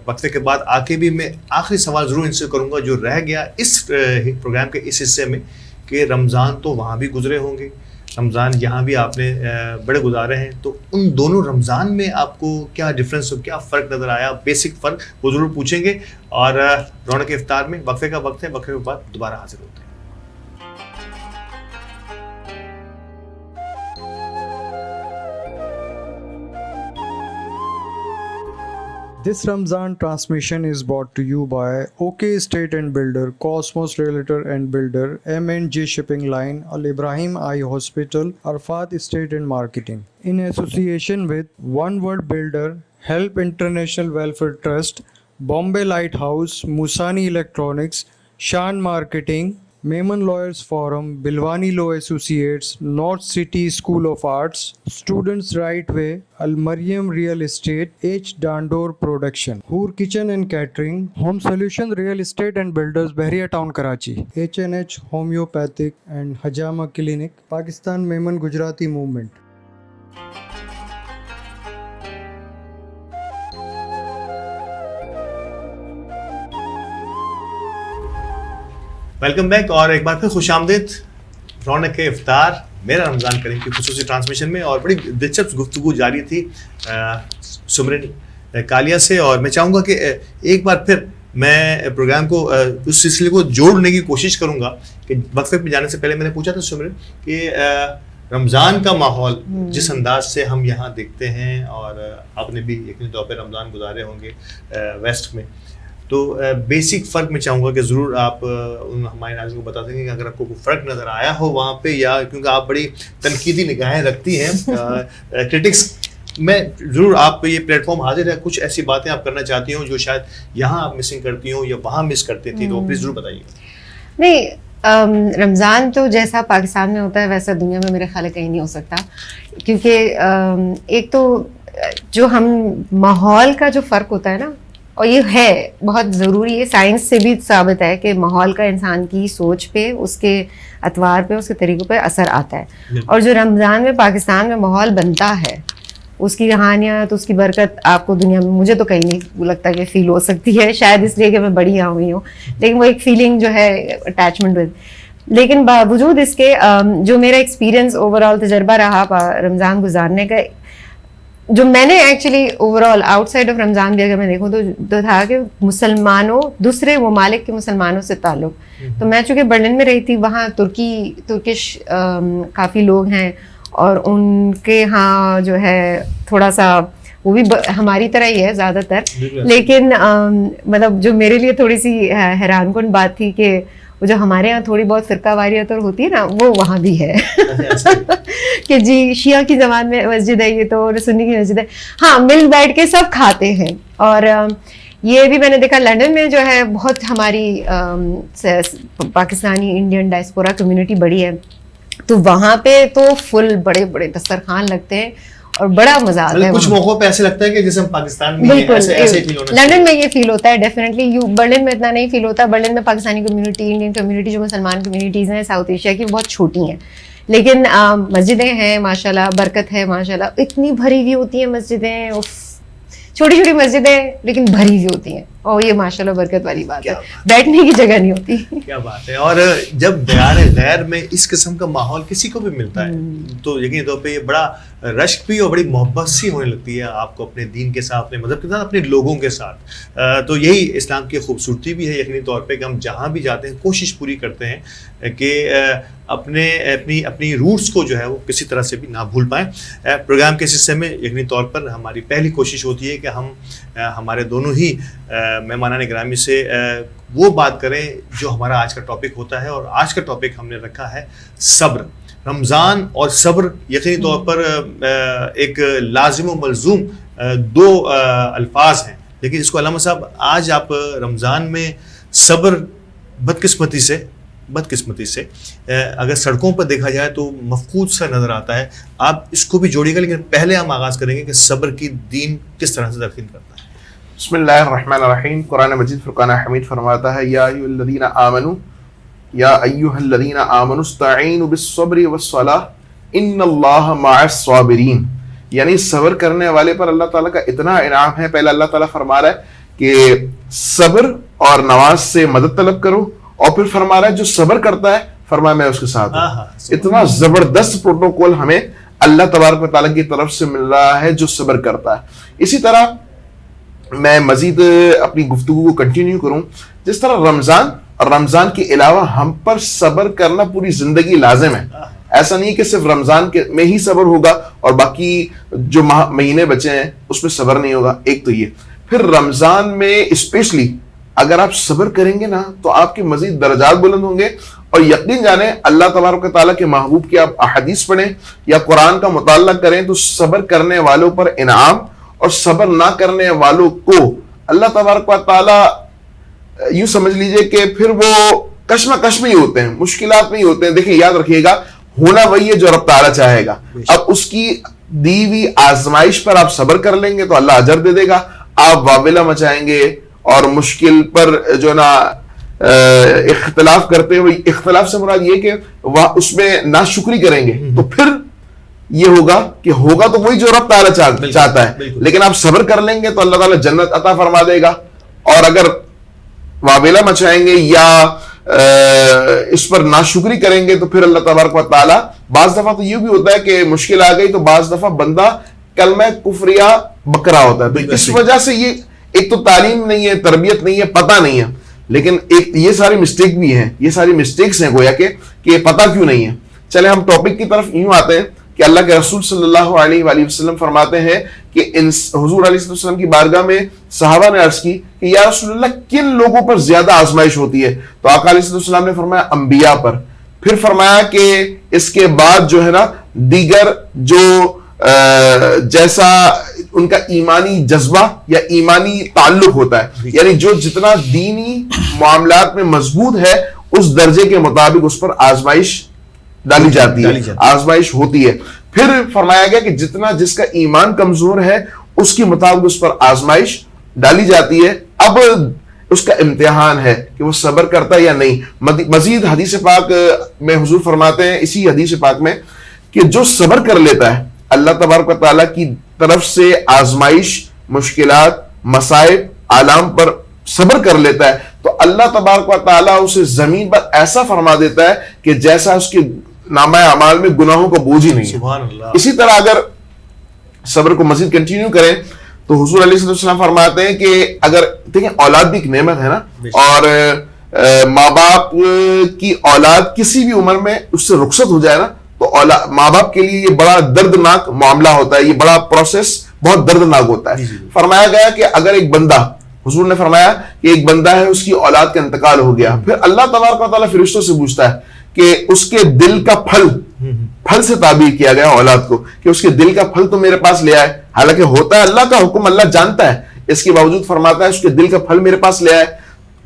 وقفے کے بعد آ کے بھی میں آخری سوال ضرور ان سے کروں گا جو رہ گیا اس پروگرام کے اس حصے میں, کہ رمضان تو وہاں بھی گزرے ہوں گے, رمضان یہاں بھی آپ نے بڑے گزارے ہیں, تو ان دونوں رمضان میں آپ کو کیا ڈفرینس ہو, کیا فرق نظر آیا, بیسک فرق وہ ضرور پوچھیں گے. اور رونق افطار میں وقفے کا وقت ہے, وقفے کے بعد دوبارہ حاضر ہوتے ہیں. This Ramzan transmission is brought to you by OK Estate and Builder, Cosmos Realtor and Builder, M&J Shipping Line, Al Ibrahim Eye Hospital, Arfat Estate and Marketing. In association with One Word Builder, Help International Welfare Trust, Bombay Lighthouse, Musani Electronics, Shan Marketing, Mehman Lawyers Forum, Bilwani Law Associates, North City School of Arts, Students Right Way, Al Mariam Real Estate, H. Dandor Production, Hoor Kitchen and Catering, Home Solution Real Estate and Builders, Bahriya Town, Karachi, H&H Homeopathic and Hajama Clinic, Pakistan Mehman Gujarati Movement. Welcome back, اور ایک بار پھر خوش آمدید رونق افطار میرا رمضان کریم کی خصوصی ٹرانسمیشن میں. اور بڑی دلچسپ گفتگو جاری تھی سمرن کالیا سے, اور میں چاہوں گا کہ ایک بار پھر میں پروگرام کو اس سلسلے کو جوڑنے کی کوشش کروں گا کہ وقفے پہ جانے سے پہلے میں نے پوچھا تھا سمرن کہ رمضان کا ماحول جس انداز سے ہم یہاں دیکھتے ہیں، اور آپ نے بھی یقینی طور پہ رمضان گزارے ہوں گے ویسٹ میں، تو بیسک فرق میں چاہوں گا کہ ضرور آپ ہمارے ناظرین کو بتا دیں گے کہ اگر آپ کو کوئی فرق نظر آیا ہو وہاں پہ، یا کیونکہ آپ بڑی تنقیدی نگاہیں رکھتی ہیں کرٹکس میں، ضرور آپ یہ پلیٹ فارم حاضر ہے، کچھ ایسی باتیں آپ کرنا چاہتی ہوں جو شاید یہاں آپ مسنگ کرتی ہوں یا وہاں مس کرتی تھی، تو پلیز ضرور بتائیے. نہیں، رمضان تو جیسا پاکستان میں ہوتا ہے ویسا دنیا میں میرے خیال ہے کہیں نہیں ہو سکتا، کیونکہ ایک تو جو ہم ماحول کا جو فرق ہوتا ہے نا، اور یہ ہے بہت ضروری ہے، سائنس سے بھی ثابت ہے کہ ماحول کا انسان کی سوچ پہ، اس کے اطوار پہ، اس کے طریقوں پہ اثر آتا ہے. اور جو رمضان میں پاکستان میں ماحول بنتا ہے، اس کی کہانیاں، تو اس کی برکت آپ کو دنیا میں مجھے تو کہیں نہیں لگتا کہ فیل ہو سکتی ہے، شاید اس لیے کہ میں بڑی یہاں ہوئی ہوں، لیکن وہ ایک فیلنگ جو ہے اٹیچمنٹ ود. لیکن باوجود اس کے جو میرا ایکسپیرینس اوور آل تجربہ رہا رمضان گزارنے کا، جو میں نے actually overall outside of Ramzan بھی اگر میں دیکھوں تو تھا کہ مسلمانوں، دوسرے ممالک کے مسلمانوں سے تعلق. تو میں چونکہ برلن میں رہی تھی، وہاں ترکش کافی لوگ ہیں، اور ان کے ہاں جو ہے تھوڑا سا وہ بھی ہماری طرح ہی ہے زیادہ تر، لیکن مطلب جو میرے لیے تھوڑی سی حیران کن بات تھی کہ وہ جو ہمارے یہاں تھوڑی بہت فرقہ واریت اور ہوتی ہے نا، وہ وہاں بھی ہے کہ جی شیعہ کی جماعت میں مسجد ہے، یہ تو سنی کی مسجد ہے، ہاں مل بیٹھ کے سب کھاتے ہیں. اور یہ بھی میں نے دیکھا لنڈن میں جو ہے بہت ہماری پاکستانی انڈین ڈائسپورا کمیونٹی بڑی ہے، تو وہاں پہ تو فل بڑے بڑے دسترخوان لگتے ہیں اور بڑا مزہ آتا ہے. کچھ موقعوں پہ ایسے لگتا ہے کہ جیسے ہم پاکستان میں ہیں، ایسے فیل ہونا. لندن میں یہ فیل ہوتا ہے ڈیفینیٹلی، برلن میں اتنا نہیں فیل ہوتا. برلن میں پاکستانی کمیونٹی، انڈین کمیونٹی، جو مسلمان کمیونٹیز ہیں ساؤتھ ایشیا کی، بہت چھوٹی ہیں، لیکن مسجدیں ہیں ماشاءاللہ، برکت ہے ماشاءاللہ، اتنی بھری ہوئی ہوتی ہیں مسجدیں، چھوٹی چھوٹی مسجدیں لیکن بھری ہوئی ہوتی ہیں، اور یہ ماشاءاللہ برکت والی بات ہے، بیٹھنے کی جگہ نہیں ہوتی. کیا بات ہے. اور جب دیار غیر میں اس قسم کا ماحول کسی کو بھی ملتا ہے تو یقینی طور پہ یہ بڑا رشک بھی اور بڑی محبت سی ہونے لگتی ہے آپ کو اپنے دین کے ساتھ، اپنے مذہب کے ساتھ، اپنے لوگوں کے ساتھ. تو یہی اسلام کی خوبصورتی بھی ہے یقینی طور پہ کہ ہم جہاں بھی جاتے ہیں کوشش پوری کرتے ہیں کہ اپنی روٹس کو جو ہے وہ کسی طرح سے بھی نہ بھول پائیں. پروگرام کے حصے میں یقینی طور پر ہماری پہلی کوشش ہوتی ہے کہ ہم ہمارے دونوں ہی مہمانان گرامی سے وہ بات کریں جو ہمارا آج کا ٹاپک ہوتا ہے، اور آج کا ٹاپک ہم نے رکھا ہے صبر. رمضان اور صبر یقینی طور پر ایک لازم و ملزوم دو الفاظ ہیں، لیکن اس کو علامہ صاحب آج آپ رمضان میں صبر بدقسمتی سے اگر سڑکوں پر دیکھا جائے تو مفقود سا نظر آتا ہے. آپ اس کو بھی جوڑیے گا، لیکن پہلے ہم آغاز کریں گے کہ صبر کی دین کس طرح سے تلقین کرتا ہے. بسم اللہ الرحمن الرحیم. قرآن مجید فرقان حمید فرماتا ہے یا ایھا الذین آمنوا استعینوا بالصبر والصلاۃ ان اللہ مع الصابرین. یعنی صبر کرنے والے پر اللہ تعالیٰ کا اتنا انعام ہے. پہلے اللہ تعالیٰ فرما رہا ہے کہ صبر اور نماز سے مدد طلب کرو، اور پھر فرما رہا ہے جو صبر کرتا ہے فرمایا میں اس کے ساتھ ہوں. اتنا زبردست پروٹوکول ہمیں اللہ تبارک و تعالیٰ کی طرف سے مل رہا ہے جو صبر کرتا ہے. اسی طرح میں مزید اپنی گفتگو کو کنٹینیو کروں. جس طرح رمضان کے علاوہ ہم پر صبر کرنا پوری زندگی لازم ہے. ایسا نہیں کہ صرف رمضان میں ہی صبر ہوگا اور باقی جو مہینے بچے ہیں اس میں صبر نہیں ہوگا. ایک تو یہ، پھر رمضان میں اسپیشلی اگر آپ صبر کریں گے نا تو آپ کے مزید درجات بلند ہوں گے. اور یقین جانیں اللہ تبارک و تعالیٰ کے محبوب کی آپ احادیث پڑھیں یا قرآن کا مطالعہ کریں تو صبر کرنے والوں پر انعام، اور صبر نہ کرنے والوں کو اللہ تبارک و تعالیٰ یوں سمجھ لیجئے کہ پھر وہ کشمکش میں ہی ہوتے ہیں، مشکلات میں ہی ہوتے ہیں. دیکھیں یاد رکھیے گا، ہونا وہی ہے جو رب تعالیٰ چاہے گا. اب اس کی دی ہوئی آزمائش پر آپ صبر کر لیں گے تو اللہ اجر دے دے گا. آپ واویلا مچائیں گے اور مشکل پر جو نا اختلاف کرتے ہوئے، اختلاف سے مراد یہ کہ اس میں ناشکری کریں گے تو پھر یہ ہوگا تو وہی جو رب تعالیٰ چاہتا ہے. لیکن آپ صبر کر لیں گے تو اللہ تعالیٰ جنت عطا فرما دے گا. اور اگر واویلا مچائیں گے یا اس پر ناشکری کریں گے تو پھر اللہ تبارک و تعالیٰ، بعض دفعہ تو یہ بھی ہوتا ہے کہ مشکل آ گئی تو بعض دفعہ بندہ کلمہ کفریہ بکرا ہوتا ہے. تو اس وجہ سے یہ ایک تو تعلیم نہیں ہے, تربیت نہیں ہے, پتہ نہیں ہے, لیکن ایک یہ ساری مسٹیک بھی ہیں, یہ ساری مسٹیکس ہیں گویا کہ پتہ کیوں نہیں ہے. چلے ہم ٹاپک کی طرف یوں آتے ہیں کہ اللہ کے رسول صلی اللہ علیہ وآلہ وسلم فرماتے ہیں کہ حضور علیہ السلام کی بارگاہ میں صحابہ نے عرض کی کہ یا رسول اللہ کن لوگوں پر زیادہ آزمائش ہوتی ہے؟ تو آقا علیہ السلام نے فرمایا انبیاء پر. پھر فرمایا کہ اس کے بعد جو ہے نا دیگر جو جیسا ان کا ایمانی جذبہ یا ایمانی تعلق ہوتا ہے, یعنی جو جتنا دینی معاملات میں مضبوط ہے اس درجے کے مطابق اس پر آزمائش ڈالی جاتی ہے, آزمائش ہوتی ہے. پھر فرمایا گیا کہ جتنا جس کا ایمان کمزور ہے اس کے مطابق اس پر آزمائش ڈالی جاتی ہے. اب اس کا امتحان ہے کہ وہ صبر کرتا ہے یا نہیں. مزید حدیث پاک میں حضور فرماتے ہیں اسی حدیث پاک میں کہ جو صبر کر لیتا ہے اللہ تبارک و تعالیٰ کی طرف سے آزمائش, مشکلات, مصائب, آلام پر صبر کر لیتا ہے تو اللہ تبارک و تعالیٰ اسے زمین پر ایسا فرما دیتا ہے کہ جیسا اس کے نامہ اعمال میں گناہوں کا بوجھ ہی نہیں ہے. اسی طرح اگر صبر کو مزید کنٹینیو کریں تو حضور علیہ السلام فرماتے ہیں کہ اگر دیکھیں اولاد بھی ایک نعمت ہے نا, اور ماں باپ کی اولاد کسی بھی عمر میں اس سے رخصت ہو جائے نا تو ماں باپ کے لیے یہ بڑا دردناک معاملہ ہوتا ہے, یہ بڑا پروسیس بہت دردناک ہوتا ہے. فرمایا گیا کہ اگر ایک بندہ, حضور نے فرمایا کہ ایک بندہ ہے اس کی اولاد کا انتقال ہو گیا, پھر اللہ تبارک و تعالیٰ فرشتوں سے پوچھتا ہے کہ اس کے دل کا پھل سے تعبیر کیا گیا اولاد کو کہ اس کے دل کا پھل تو میرے پاس لے آئے, حالانکہ ہوتا ہے اللہ کا حکم, اللہ جانتا ہے, اس کے باوجود فرماتا ہے اس کے دل کا پھل میرے پاس لے آئے.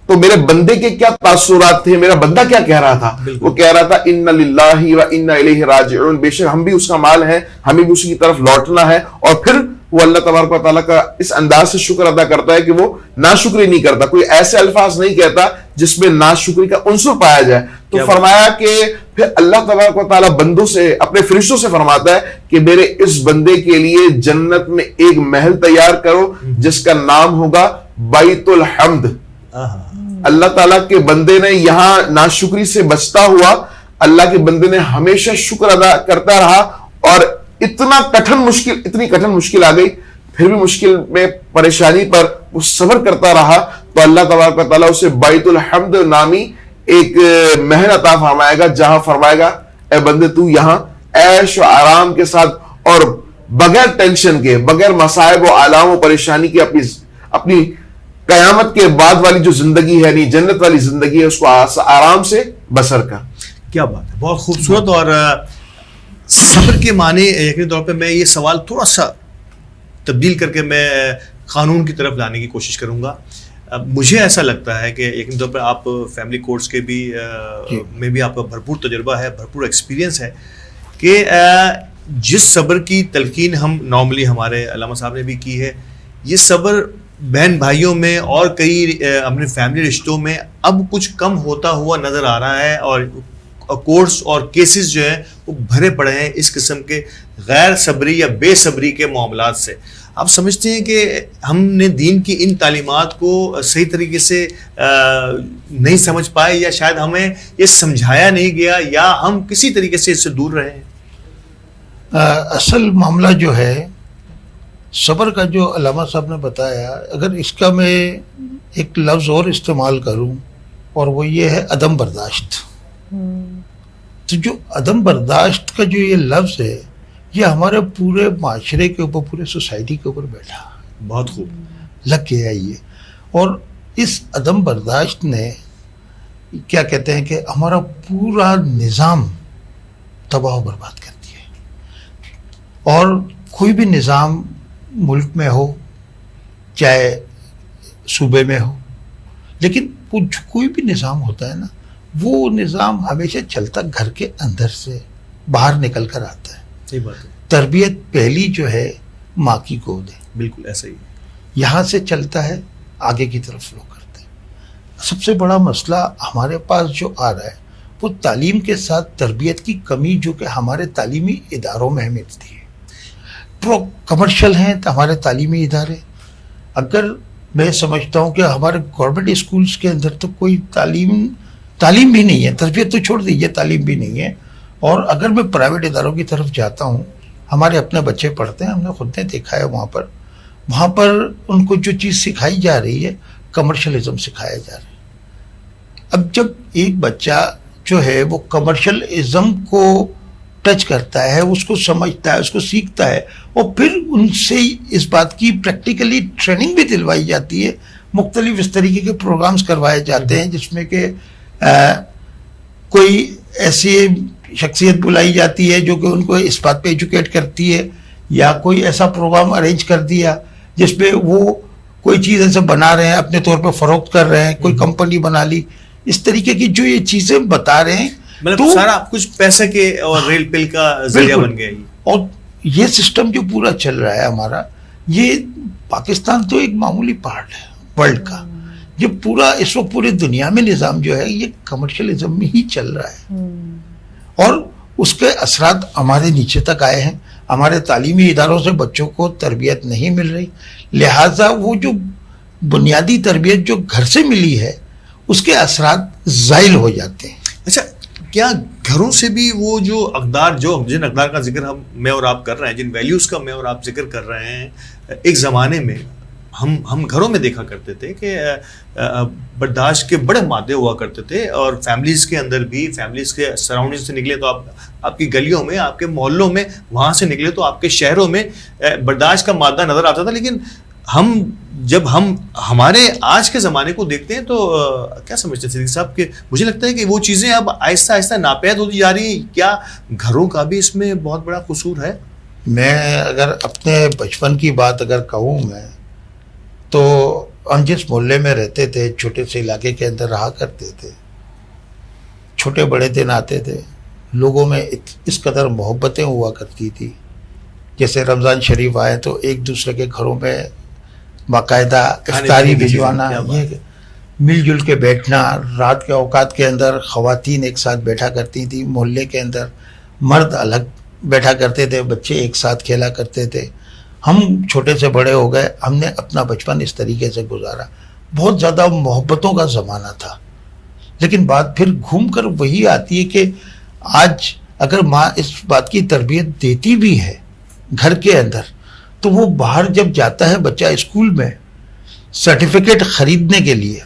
تو میرے بندے کے کیا تاثرات تھے, میرا بندہ کیا کہہ رہا تھا؟ وہ کہہ رہا تھا ان للہ و انا الیہ راجعون, بے شک ہم بھی اس کا مال ہیں, ہمیں بھی اسی کی طرف لوٹنا ہے. اور پھر وہ اللہ تبارک و تعالیٰ کا اس انداز سے شکر ادا کرتا ہے کہ وہ ناشکری نہیں کرتا, کوئی ایسے الفاظ نہیں کہتا جس میں ناشکری کا عنصر پایا جائے. تو فرمایا کہ پھر اللہ تبارک و تعالیٰ بندوں سے, اپنے فرشتوں سے فرماتا ہے کہ میرے اس بندے کے لیے جنت میں ایک محل تیار کرو جس کا نام ہوگا بیت الحمد. اللہ تعالیٰ کے بندے نے یہاں ناشکری سے بچتا ہوا, اللہ کے بندے نے ہمیشہ شکر ادا کرتا رہا, اور اتنی کٹھن مشکل آ گئی, پھر بھی مشکل میں پریشانی پر وہ صبر کرتا رہا تو اللہ تبارک و تعالیٰ اسے بیت الحمد نامی ایک محل عطا فرمائے گا, جہاں فرمائے گا اے بندے تو یہاں عیش و آرام کے ساتھ اور بغیر ٹینشن کے, بغیر مصائب و آلام و پریشانی کے اپنی قیامت کے بعد والی جو زندگی ہے, یعنی جنت والی زندگی ہے, اس کو آرام سے بسر کر. کیا بات ہے, بہت خوبصورت. اور صبر کے معنی یقینی طور پہ میں یہ سوال تھوڑا سا تبدیل کر کے میں قانون کی طرف لانے کی کوشش کروں گا. مجھے ایسا لگتا ہے کہ یقینی طور پہ آپ فیملی کورٹس کے بھی میں بھی آپ کا بھرپور تجربہ ہے, بھرپور ایکسپیرینس ہے کہ جس صبر کی تلقین ہم نارملی ہمارے علامہ صاحب نے بھی کی ہے, یہ صبر بہن بھائیوں میں اور کئی اپنے فیملی رشتوں میں اب کچھ کم ہوتا ہوا نظر آ رہا ہے, اور کورٹس اور کیسز جو ہیں وہ بھرے پڑے ہیں اس قسم کے غیر صبری یا بے صبری کے معاملات سے. آپ سمجھتے ہیں کہ ہم نے دین کی ان تعلیمات کو صحیح طریقے سے نہیں سمجھ پائے, یا شاید ہمیں یہ سمجھایا نہیں گیا, یا ہم کسی طریقے سے اس سے دور رہے ہیں؟ اصل معاملہ جو ہے صبر کا, جو علامہ صاحب نے بتایا, اگر اس کا میں ایک لفظ اور استعمال کروں اور وہ یہ ہے عدم برداشت. تو جو عدم برداشت کا جو یہ لفظ ہے یہ ہمارے پورے معاشرے کے اوپر, پورے سوسائٹی کے اوپر بیٹھا, بہت خوب لگ گیا یہ. اور اس عدم برداشت نے کیا کہتے ہیں کہ ہمارا پورا نظام تباہ و برباد کر دیا. اور کوئی بھی نظام ملک میں ہو, چاہے صوبے میں ہو, لیکن کوئی بھی نظام ہوتا ہے نا, وہ نظام ہمیشہ چلتا گھر کے اندر سے باہر نکل کر آتا ہے. صحیح بات ہے. تربیت پہلی جو ہے ماں کی گود ہے, بالکل ایسا ہی, یہاں سے چلتا ہے آگے کی طرف فلو کرتے ہیں. سب سے بڑا مسئلہ ہمارے پاس جو آ رہا ہے وہ تعلیم کے ساتھ تربیت کی کمی, جو کہ ہمارے تعلیمی اداروں میں ملتی ہے. کمرشل ہیں تو ہمارے تعلیمی ادارے, اگر میں سمجھتا ہوں کہ ہمارے گورنمنٹ اسکولس کے اندر تو کوئی تعلیم بھی نہیں ہے, تربیت تو چھوڑ دیجیے, تعلیم بھی نہیں ہے. اور اگر میں پرائیویٹ اداروں کی طرف جاتا ہوں, ہمارے اپنے بچے پڑھتے ہیں, ہم نے خود نے دیکھا ہے وہاں پر وہاں پر ان کو جو چیز سکھائی جا رہی ہے کمرشلزم سکھایا جا رہا ہے. اب جب ایک بچہ جو ہے وہ کمرشلزم کو ٹچ کرتا ہے, اس کو سمجھتا ہے, اس کو سیکھتا ہے, اور پھر ان سے اس بات کی پریکٹیکلی ٹریننگ بھی دلوائی جاتی ہے, مختلف اس طریقے کے پروگرامز کروائے جاتے ہیں جس میں کہ کوئی ایسی شخصیت بلائی جاتی ہے جو کہ ان کو اس بات پہ ایجوکیٹ کرتی ہے, یا کوئی ایسا پروگرام ارینج کر دیا جس پہ وہ کوئی چیز ایسے بنا رہے ہیں, اپنے طور پہ فروخت کر رہے ہیں, کوئی کمپنی بنا لی, اس طریقے کی جو یہ چیزیں بتا رہے ہیں, مطلب سارا کچھ پیسے کے اور ریل پل کا ذریعہ بن گیا. اور یہ سسٹم جو پورا چل رہا ہے ہمارا, یہ پاکستان تو ایک معمولی پارٹ ہے ورلڈ کا, یہ پورا اس وقت پورے دنیا میں نظام جو ہے یہ کمرشلزم میں ہی چل رہا ہے, اور اس کے اثرات ہمارے نیچے تک آئے ہیں. ہمارے تعلیمی اداروں سے بچوں کو تربیت نہیں مل رہی, لہٰذا وہ جو بنیادی تربیت جو گھر سے ملی ہے اس کے اثرات زائل ہو جاتے ہیں. اچھا, کیا گھروں سے بھی وہ جو اقدار, جن اقدار کا ذکر میں اور آپ کر رہے ہیں, جن ویلیوز کا میں اور آپ ذکر کر رہے ہیں, ایک زمانے میں ہم گھروں میں دیکھا کرتے تھے کہ برداشت کے بڑے مادے ہوا کرتے تھے, اور فیملیز کے اندر بھی, فیملیز کے سراؤنڈنگ سے نکلے تو آپ کی گلیوں میں, آپ کے محلوں میں, وہاں سے نکلے تو آپ کے شہروں میں برداشت کا مادہ نظر آتا تھا. لیکن جب ہم ہمارے آج کے زمانے کو دیکھتے ہیں تو کیا سمجھتے ہیں صدیق صاحب کہ مجھے لگتا ہے کہ وہ چیزیں اب آہستہ آہستہ ناپید ہوتی جا رہی ہیں. کیا گھروں کا بھی اس میں بہت بڑا قصور ہے؟ میں اگر اپنے بچپن کی بات اگر کہوں میں, تو ہم جس محلے میں رہتے تھے, چھوٹے سے علاقے کے اندر رہا کرتے تھے, چھوٹے بڑے دن آتے تھے, لوگوں میں اس قدر محبتیں ہوا کرتی تھی. جیسے رمضان شریف آئے تو ایک دوسرے کے گھروں میں باقاعدہ افطاری بھجوانا, یہ مل جل کے بیٹھنا. رات کے اوقات کے اندر خواتین ایک ساتھ بیٹھا کرتی تھیں محلے کے اندر, مرد الگ بیٹھا کرتے تھے, بچے ایک ساتھ کھیلا کرتے تھے. ہم چھوٹے سے بڑے ہو گئے, ہم نے اپنا بچپن اس طریقے سے گزارا. بہت زیادہ محبتوں کا زمانہ تھا. لیکن بات پھر گھوم کر وہی آتی ہے کہ آج اگر ماں اس بات کی تربیت دیتی بھی ہے گھر کے اندر, تو وہ باہر جب جاتا ہے بچہ اسکول میں سرٹیفکیٹ خریدنے کے لیے,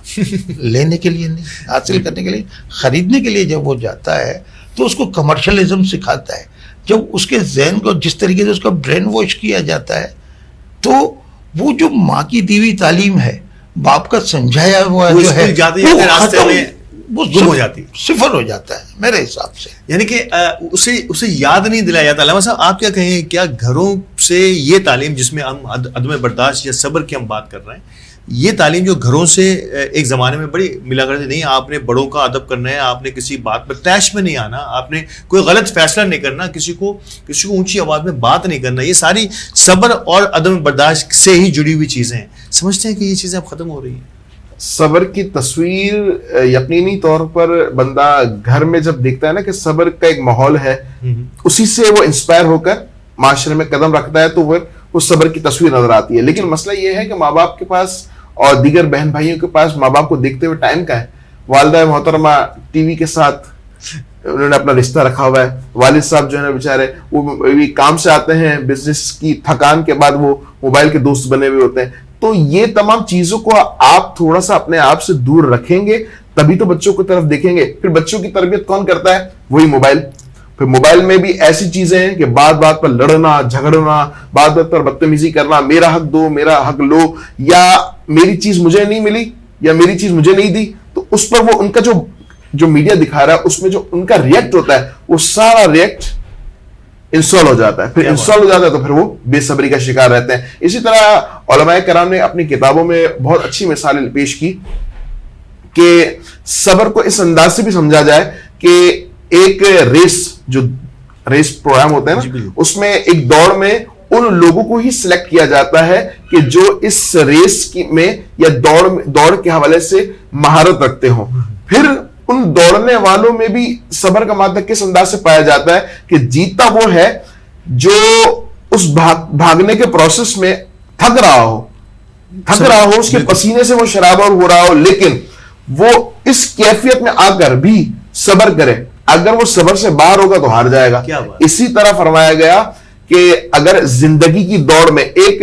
لینے کے لیے نہیں, حاصل کرنے کے لیے, خریدنے کے لیے جب وہ جاتا ہے تو اس کو کمرشلزم سکھاتا ہے. جب اس کے ذہن کو جس طریقے سے اس کا برین واش کیا جاتا ہے, تو وہ جو ماں کی دی ہوئی تعلیم ہے, باپ کا سمجھایا ہوا جو ہے, وہ گم ہو جاتی, صفر ہو جاتا ہے میرے حساب سے. یعنی کہ اسے یاد نہیں دلایا جاتا. علامہ صاحب آپ کیا کہیں, کیا گھروں سے یہ تعلیم جس میں ہم عدم برداشت یا صبر کی ہم بات کر رہے ہیں, یہ تعلیم جو گھروں سے ایک زمانے میں بڑی ملا کرتی, نہیں آپ نے بڑوں کا ادب کرنا ہے, آپ نے کسی بات پر طیش میں نہیں آنا, آپ نے کوئی غلط فیصلہ نہیں کرنا, کسی کو اونچی آواز میں بات نہیں کرنا, یہ ساری صبر اور عدم برداشت سے ہی جڑی ہوئی چیزیں ہیں. سمجھتے ہیں کہ یہ چیزیں اب ختم ہو رہی ہیں؟ صبر کی تصویر یقینی طور پر بندہ گھر میں جب دیکھتا ہے نا کہ صبر کا ایک ماحول ہے, اسی سے وہ انسپائر ہو کر معاشرے میں قدم رکھتا ہے, تو وہ صبر کی تصویر نظر آتی ہے. لیکن مسئلہ یہ ہے کہ ماں باپ کے پاس اور دیگر بہن بھائیوں کے پاس ماں باپ کو دیکھتے ہوئے ٹائم کا ہے. والدہ محترمہ ٹی وی کے ساتھ انہوں نے اپنا رشتہ رکھا ہوا ہے, والد صاحب جو ہے نا بیچارے وہ کام سے آتے ہیں, بزنس کی تھکان کے بعد وہ موبائل کے دوست بنے ہوئے ہوتے ہیں. تو یہ تمام چیزوں کو آپ تھوڑا سا اپنے آپ سے دور رکھیں گے تبھی تو بچوں کی طرف دیکھیں گے. پھر بچوں کی تربیت کون کرتا ہے؟ وہی موبائل. پھر موبائل میں بھی ایسی چیزیں ہیں کہ بات بات پر لڑنا, جھگڑنا, بات بات پر بدتمیزی کرنا, میرا حق دو, میرا حق لو, یا میری چیز مجھے نہیں ملی یا میری چیز مجھے نہیں دی. تو اس پر وہ ان کا جو میڈیا دکھا رہا ہے اس میں جو ان کا ریئیکٹ ہوتا ہے وہ سارا ریئیکٹ انسٹال ہو جاتا ہے. پھر انسٹال ہو جاتا ہے تو پھر وہ بے صبری کا شکار رہتے ہیں. اسی طرح علماء کرام نے اپنی کتابوں میں بہت اچھی مثالیں پیش کی کہ صبر کو اس انداز سے بھی سمجھا جائے کہ ایک ریس پروگرام ہوتا ہے نا, اس میں ایک دوڑ میں ان لوگوں کو ہی سلیکٹ کیا جاتا ہے کہ جو اس ریس میں یا دوڑ کے حوالے سے مہارت رکھتے ہوں. پھر ان دوڑنے والوں میں بھی صبر کا مادہ کس انداز سے پایا جاتا ہے کہ جیتا وہ ہے جو اس بھاگنے کے پروسیس میں تھک رہا ہو, اس کے پسینے سے وہ شرابور ہو رہا ہو, لیکن وہ اس کیفیت میں آ کر بھی صبر کرے. اگر وہ صبر سے باہر ہوگا تو ہار جائے گا. اسی طرح فرمایا گیا کہ اگر زندگی کی دوڑ میں ایک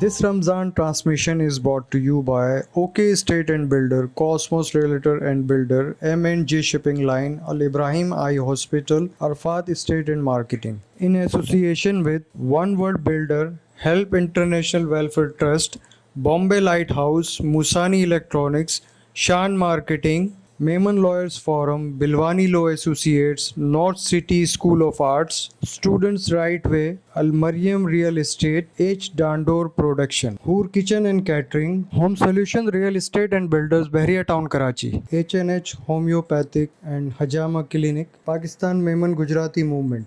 This Ramzan transmission is brought to you by OK Estate and Builder, Cosmos Realtor and Builder, M&J Shipping Line, Al Ibrahim Eye Hospital, Arfat Estate and Marketing. In association with One Word Builder, Help International Welfare Trust, Bombay Lighthouse, Musani Electronics, Shan Marketing, Mehman Lawyers Forum, Bilwani Law Associates, North City School of Arts, Students Right Way, Al Mariam Real Estate, H. Dandor Production, Hoor Kitchen and Catering, Home Solution Real Estate and Builders, Bahriya Town, Karachi, H&H Homeopathic and Hajama Clinic, Pakistan Mehman Gujarati Movement.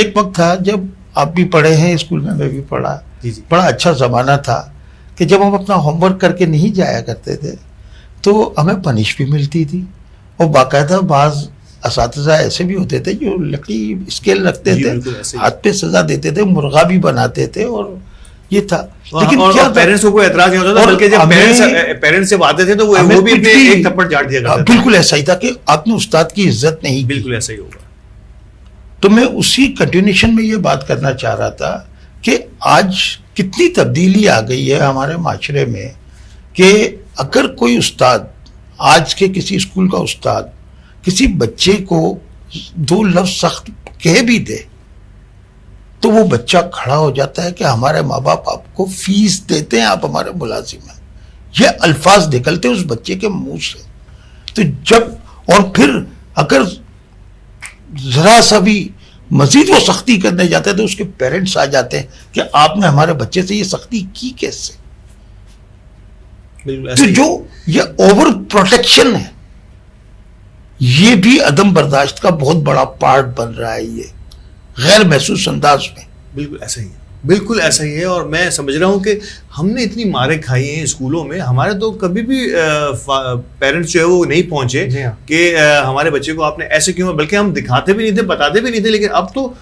ایک وقت تھا جب آپ بھی پڑھے ہیں school میں بھی پڑھا, جی جی بڑا اچھا زمانہ تھا کہ جب ہم اپنا ہوم ورک کر کے نہیں جایا کرتے تھے تو ہمیں پنش بھی ملتی تھی, اور باقاعدہ بعض اساتذہ ایسے بھی ہوتے تھے جو لکڑی اسکیل رکھتے جی تھے, بالکل ایسے ہی. ہاتھ پہ سزا دیتے تھے, مرغا بھی بناتے تھے, اور یہ تھا. لیکن کیا تھا, پیرنٹس کو کوئی اعتراض نہیں ہوتا تھا, اور بلکہ جب ہمیں- پیرنٹس جب آتے تھے تو ہمیں وہ بھی کچھ اپنے بھی- ایک تھپڑ چاٹ دیا کرتے تھے. بالکل ایسا ہی تھا کہ آپ نے استاد کی عزت نہیں کی. بالکل ایسا ہی ہوگا. تو میں اسی کنٹینیوشن میں یہ بات کرنا چاہ رہا تھا کہ آج کتنی تبدیلی آ گئی ہے ہمارے معاشرے میں کہ اگر کوئی استاد, آج کے کسی اسکول کا استاد کسی بچے کو 2 لفظ سخت کہہ بھی دے تو وہ بچہ کھڑا ہو جاتا ہے کہ ہمارے ماں باپ آپ کو فیس دیتے ہیں, آپ ہمارے ملازم ہیں. یہ الفاظ نکلتے ہیں اس بچے کے منہ سے. تو جب, اور پھر اگر ذرا سا بھی مزید وہ سختی کرنے جاتے ہیں تو اس کے پیرنٹس آ جاتے ہیں کہ آپ نے ہمارے بچے سے یہ سختی کی کیسے. بالکل تو ایسا ہی. جو یہ اوور پروٹیکشن ہے یہ بھی عدم برداشت کا بہت بڑا پارٹ بن رہا ہے, یہ غیر محسوس انداز میں. بالکل ایسا ہی ہے, بالکل ایسا ہی ہے. اور میں سمجھ رہا ہوں کہ ہم نے اتنی ماریں کھائی ہیں اسکولوں میں, ہمارے تو کبھی بھی پیرنٹس جو ہے وہ نہیں پہنچے جی ہاں. کہ ہمارے بچے کو آپ نے ایسے کیوں, بلکہ ہم دکھاتے بھی نہیں تھے, بتاتے بھی نہیں تھے. لیکن اب تو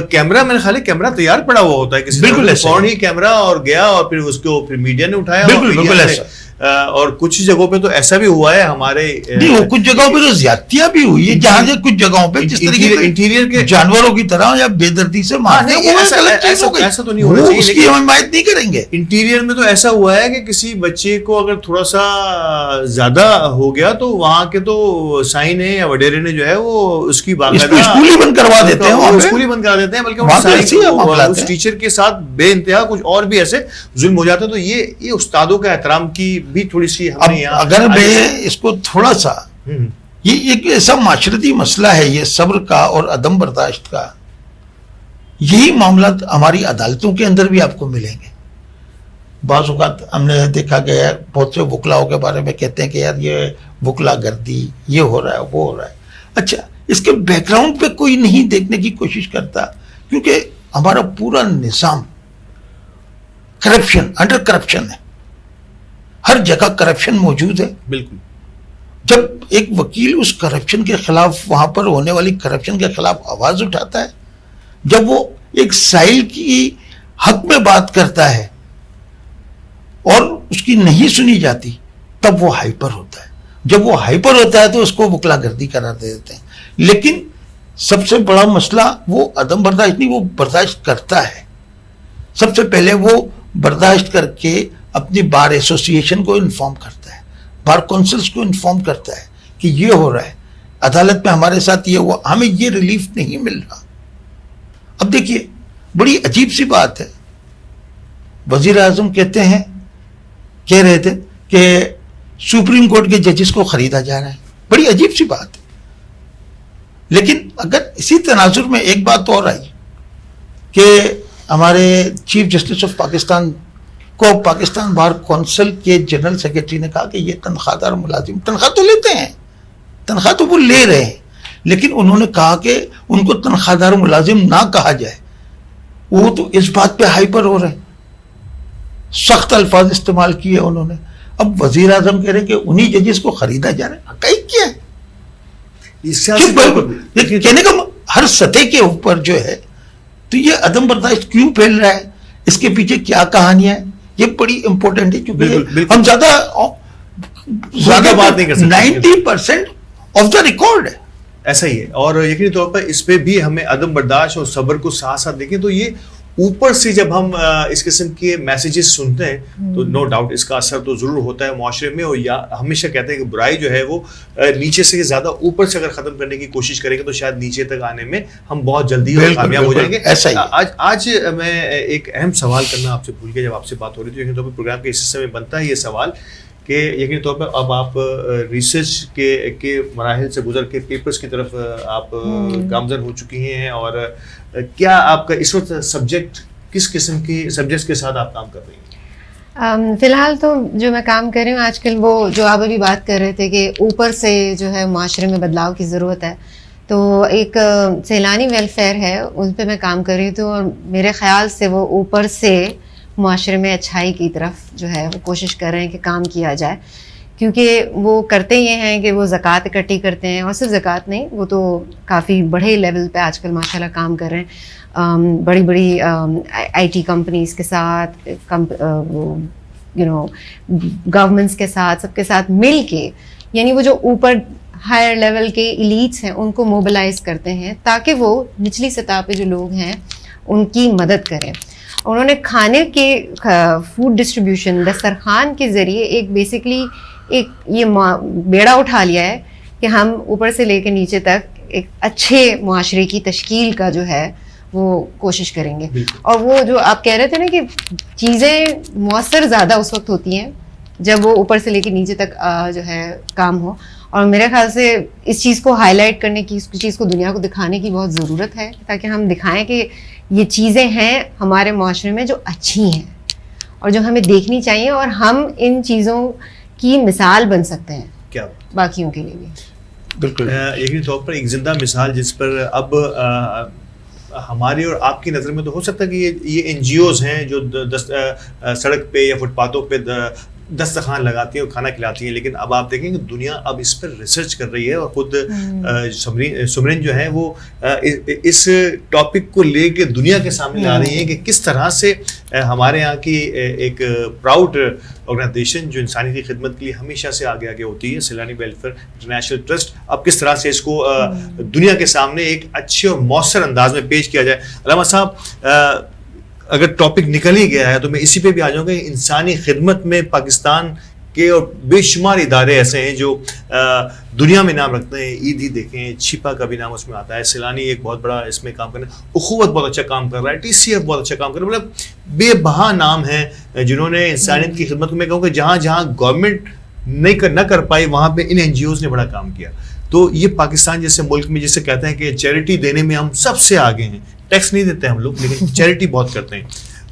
کیمرہ, میرے خیال ہے کیمرہ تیار پڑا ہوا ہوتا ہے کسی بالکل طرح, ایسا فون ہی کیمرہ اور گیا, اور پھر اس کو پھر میڈیا نے اٹھایا. اور بالکل media بالکل نے- ایسا. اور کچھ جگہوں پہ تو ایسا بھی ہوا ہے ہمارے نہیں, وہ کچھ جگہوں پہ تو زیادتیاں بھی ہوئی ہے, جہاں سے کچھ جگہوں پہ جس طریقے انٹیریئر کے سے جانوروں کی طرح یا بے دردی سے مارتے ہیں, نہیں, وہ ایسا- ایک الگ چیز ہو گئی. ایسا تو نہیں ہونا وہ چاہیے, اس کی لیکن- ہم حمایت نہیں کریں گے. انٹیریئر میں تو ایسا ہوا ہے کہ کسی بچے کو اگر تھوڑا سا زیادہ ہو گیا تو وہاں کے تو سائن نے یا وڈیرے نے جو ہے وہ اس کی اس کو باقاعدہ اسکول ہی بند کروا دیتے ہیں وہاں پہ. اسکول ہی بند کرا دیتے ہیں, بلکہ وہاں پہ ایسے ہی معاملات اس ہیں. ٹیچر کے ساتھ بے انتہا کچھ اور بھی ایسے ظلم ہو جاتا ہے. تو یہ استادوں کا احترام کی بھی تھوڑی سی ہم اب نے یہاں اگر میں اس کو تھوڑا سا, ہم، یہ ایک ایسا معاشرتی مسئلہ ہے یہ صبر کا اور عدم برداشت کا. یہی معاملات ہماری عدالتوں کے اندر بھی آپ کو ملیں گے. بعض اوقات ہم نے دیکھا گیا بہت سے وکلاؤں کے بارے میں کہتے ہیں کہ یار یہ وکلا گردی, یہ ہو رہا ہے, وہ ہو رہا ہے. اچھا, اس کے بیک گراؤنڈ پہ کوئی نہیں دیکھنے کی کوشش کرتا, کیونکہ ہمارا پورا نظام کرپشن, انڈر کرپشن ہے. ہر جگہ کرپشن موجود ہے. بالکل جب ایک وکیل اس کرپشن کے خلاف, وہاں پر ہونے والی کرپشن کے خلاف آواز اٹھاتا ہے, جب وہ ایک سائل کی حق میں بات کرتا ہے اور اس کی نہیں سنی جاتی, تب وہ ہائپر ہوتا ہے. جب وہ ہائپر ہوتا ہے تو اس کو وکلا گردی قرار دے دیتے ہیں. لیکن سب سے بڑا مسئلہ وہ عدم برداشت نہیں, وہ برداشت کرتا ہے. سب سے پہلے وہ برداشت کر کے اپنی بار ایسوسی ایشن کو انفارم کرتا ہے, بار کونسلز کو انفارم کرتا ہے کہ یہ ہو رہا ہے, عدالت میں ہمارے ساتھ یہ ہوا, ہمیں یہ ریلیف نہیں مل رہا. اب دیکھیے بڑی عجیب سی بات ہے, وزیر اعظم کہہ رہے تھے کہ سپریم کورٹ کے ججز کو خریدا جا رہا ہے. بڑی عجیب سی بات ہے. لیکن اگر اسی تناظر میں ایک بات اور آئی کہ ہمارے چیف جسٹس آف پاکستان کو پاکستان بار کونسل کے جنرل سیکرٹری نے کہا کہ یہ تنخواہ دار ملازم تنخواہ تو لیتے ہیں, تنخواہ تو وہ لے رہے ہیں, لیکن انہوں نے کہا کہ ان کو تنخواہ دار ملازم نہ کہا جائے. وہ تو اس بات پہ ہائپر ہو رہے ہیں, سخت الفاظ استعمال کیے انہوں نے. اب وزیر اعظم کہہ رہے ہیں کہ انہی ججز کو خریدا جا رہا ہے. حقائق کیا ہے؟ کہنے کا ہر سطح کے اوپر جو ہے, تو یہ عدم برداشت کیوں پھیل رہا ہے, اس کے پیچھے کیا کہانیاں ہیں, یہ بڑی امپورٹنٹ ہے. کیونکہ ہم زیادہ بات نہیں کر سکتے. 90% آف دا ریکارڈ ہے ایسا ہی ہے. اور یقینی طور پر اس پہ بھی ہمیں عدم برداشت اور صبر کو ساتھ ساتھ دیکھیں تو یہ اوپر سے جب ہم اس قسم کے میسیجز سنتے ہیں تو نو ڈاؤٹ اس کا اثر تو ضرور ہوتا ہے معاشرے میں. اور یا ہمیشہ کہتے ہیں کہ برائی جو ہے وہ نیچے سے زیادہ اوپر سے اگر ختم کرنے کی کوشش کریں گے تو شاید نیچے تک آنے میں ہم بہت جلدی اور کامیاب ہو جائیں گے. آج میں ایک اہم سوال کرنا آپ سے بھول گیا, جب آپ سے بات ہو رہی تھی یقینی طور پر پروگرام کے اس حصے میں بنتا ہے یہ سوال کہ یقینی طور پر اب آپ ریسرچ کے مراحل سے گزر کے پیپرز کی طرف آپ گامزن ہو چکی ہیں, اور کیا آپ کا اس وقت سبجیکٹ کس قسم کی سبجیکٹس کے ساتھ آپ کام کر رہی ہیں؟ فی الحال تو جو میں کام کر رہی ہوں آج کل, وہ جو آپ ابھی بات کر رہے تھے کہ اوپر سے جو ہے معاشرے میں بدلاؤ کی ضرورت ہے, تو ایک سیلانی ویلفیئر ہے, اس پہ میں کام کر رہی ہوں, اور میرے خیال سے وہ اوپر سے معاشرے میں اچھائی کی طرف جو ہے وہ کوشش کر رہے ہیں کہ کام کیا جائے, کیونکہ وہ کرتے یہ ہیں کہ وہ زکوٰۃ اکٹھی کرتے ہیں, اور صرف زکوٰۃ نہیں, وہ تو کافی بڑے لیول پہ آج کل ماشاء اللہ کام کر رہے ہیں, بڑی بڑی آئی ٹی کمپنیز کے ساتھ, وہ گورنمنٹس کے ساتھ, سب کے ساتھ مل کے, یعنی وہ جو اوپر ہائر لیول کے ایلیٹس ہیں ان کو موبلائز کرتے ہیں تاکہ وہ نچلی سطح پہ جو لوگ ہیں ان کی مدد کریں. انہوں نے کھانے کے فوڈ ڈسٹریبیوشن دسترخوان کے ذریعے ایک بیسکلی ایک یہ بیڑا اٹھا لیا ہے کہ ہم اوپر سے لے کے نیچے تک ایک اچھے معاشرے کی تشکیل کا جو ہے وہ کوشش کریں گے. اور وہ جو آپ کہہ رہے تھے نا کہ چیزیں مؤثر زیادہ اس وقت ہوتی ہیں جب وہ اوپر سے لے کے نیچے تک جو ہے کام ہو, اور میرے خیال سے اس چیز کو ہائی لائٹ کرنے کی, اس چیز کو دنیا کو دکھانے کی بہت ضرورت ہے, تاکہ ہم دکھائیں کہ یہ چیزیں ہیں ہمارے معاشرے میں جو اچھی ہیں اور جو ہمیں دیکھنی چاہیے, اور ہم ان چیزوں کی مثال بن سکتے ہیں کیا باقیوں کے لیے بھی. بالکل یقینی طور پر ایک زندہ مثال جس پر اب ہماری اور آپ کی نظر میں تو ہو سکتا ہے کہ یہ این جی اوز ہیں جو سڑک پہ یا فٹ پاتھوں پہ دسترخوان لگاتی ہیں اور کھانا کھلاتی ہیں, لیکن اب آپ دیکھیں کہ دنیا اب اس پر ریسرچ کر رہی ہے, اور خود سمرین جو ہے وہ اس ٹاپک کو لے کے دنیا کے سامنے لا رہی ہیں کہ کس طرح سے ہمارے یہاں کی ایک پراؤڈ آرگنائزیشن جو انسانی کی خدمت کے لیے ہمیشہ سے آگے آگے ہوتی ہے, سیلانی ویلفیئر انٹرنیشنل ٹرسٹ, اب کس طرح سے اس کو دنیا کے سامنے ایک اچھے اور مؤثر انداز میں پیش کیا جائے. علامہ صاحب, اگر ٹاپک نکل ہی گیا ہے تو میں اسی پہ بھی آ جاؤں گا. انسانی خدمت میں پاکستان کے اور بے شمار ادارے ایسے ہیں جو دنیا میں نام رکھتے ہیں. عید ہی دیکھیں, چھپا کا بھی نام اس میں آتا ہے, سیلانی ایک بہت بڑا اس میں کام کرنا ہے, اخوت بہت اچھا کام کر رہا ہے, ٹی سی ایف بہت اچھا کام کر رہا ہے, مطلب بے بہا نام ہیں جنہوں نے انسانیت کی خدمت کو, میں کہوں کہ جہاں جہاں گورنمنٹ نہ کر پائی وہاں پہ ان این جی اوز نے بڑا کام کیا. تو یہ پاکستان جیسے ملک میں جسے کہتے ہیں کہ چیریٹی دینے میں ہم سب سے آگے ہیں, ٹیکس نہیں دیتے ہم لوگ لیکن چیریٹی بہت کرتے ہیں,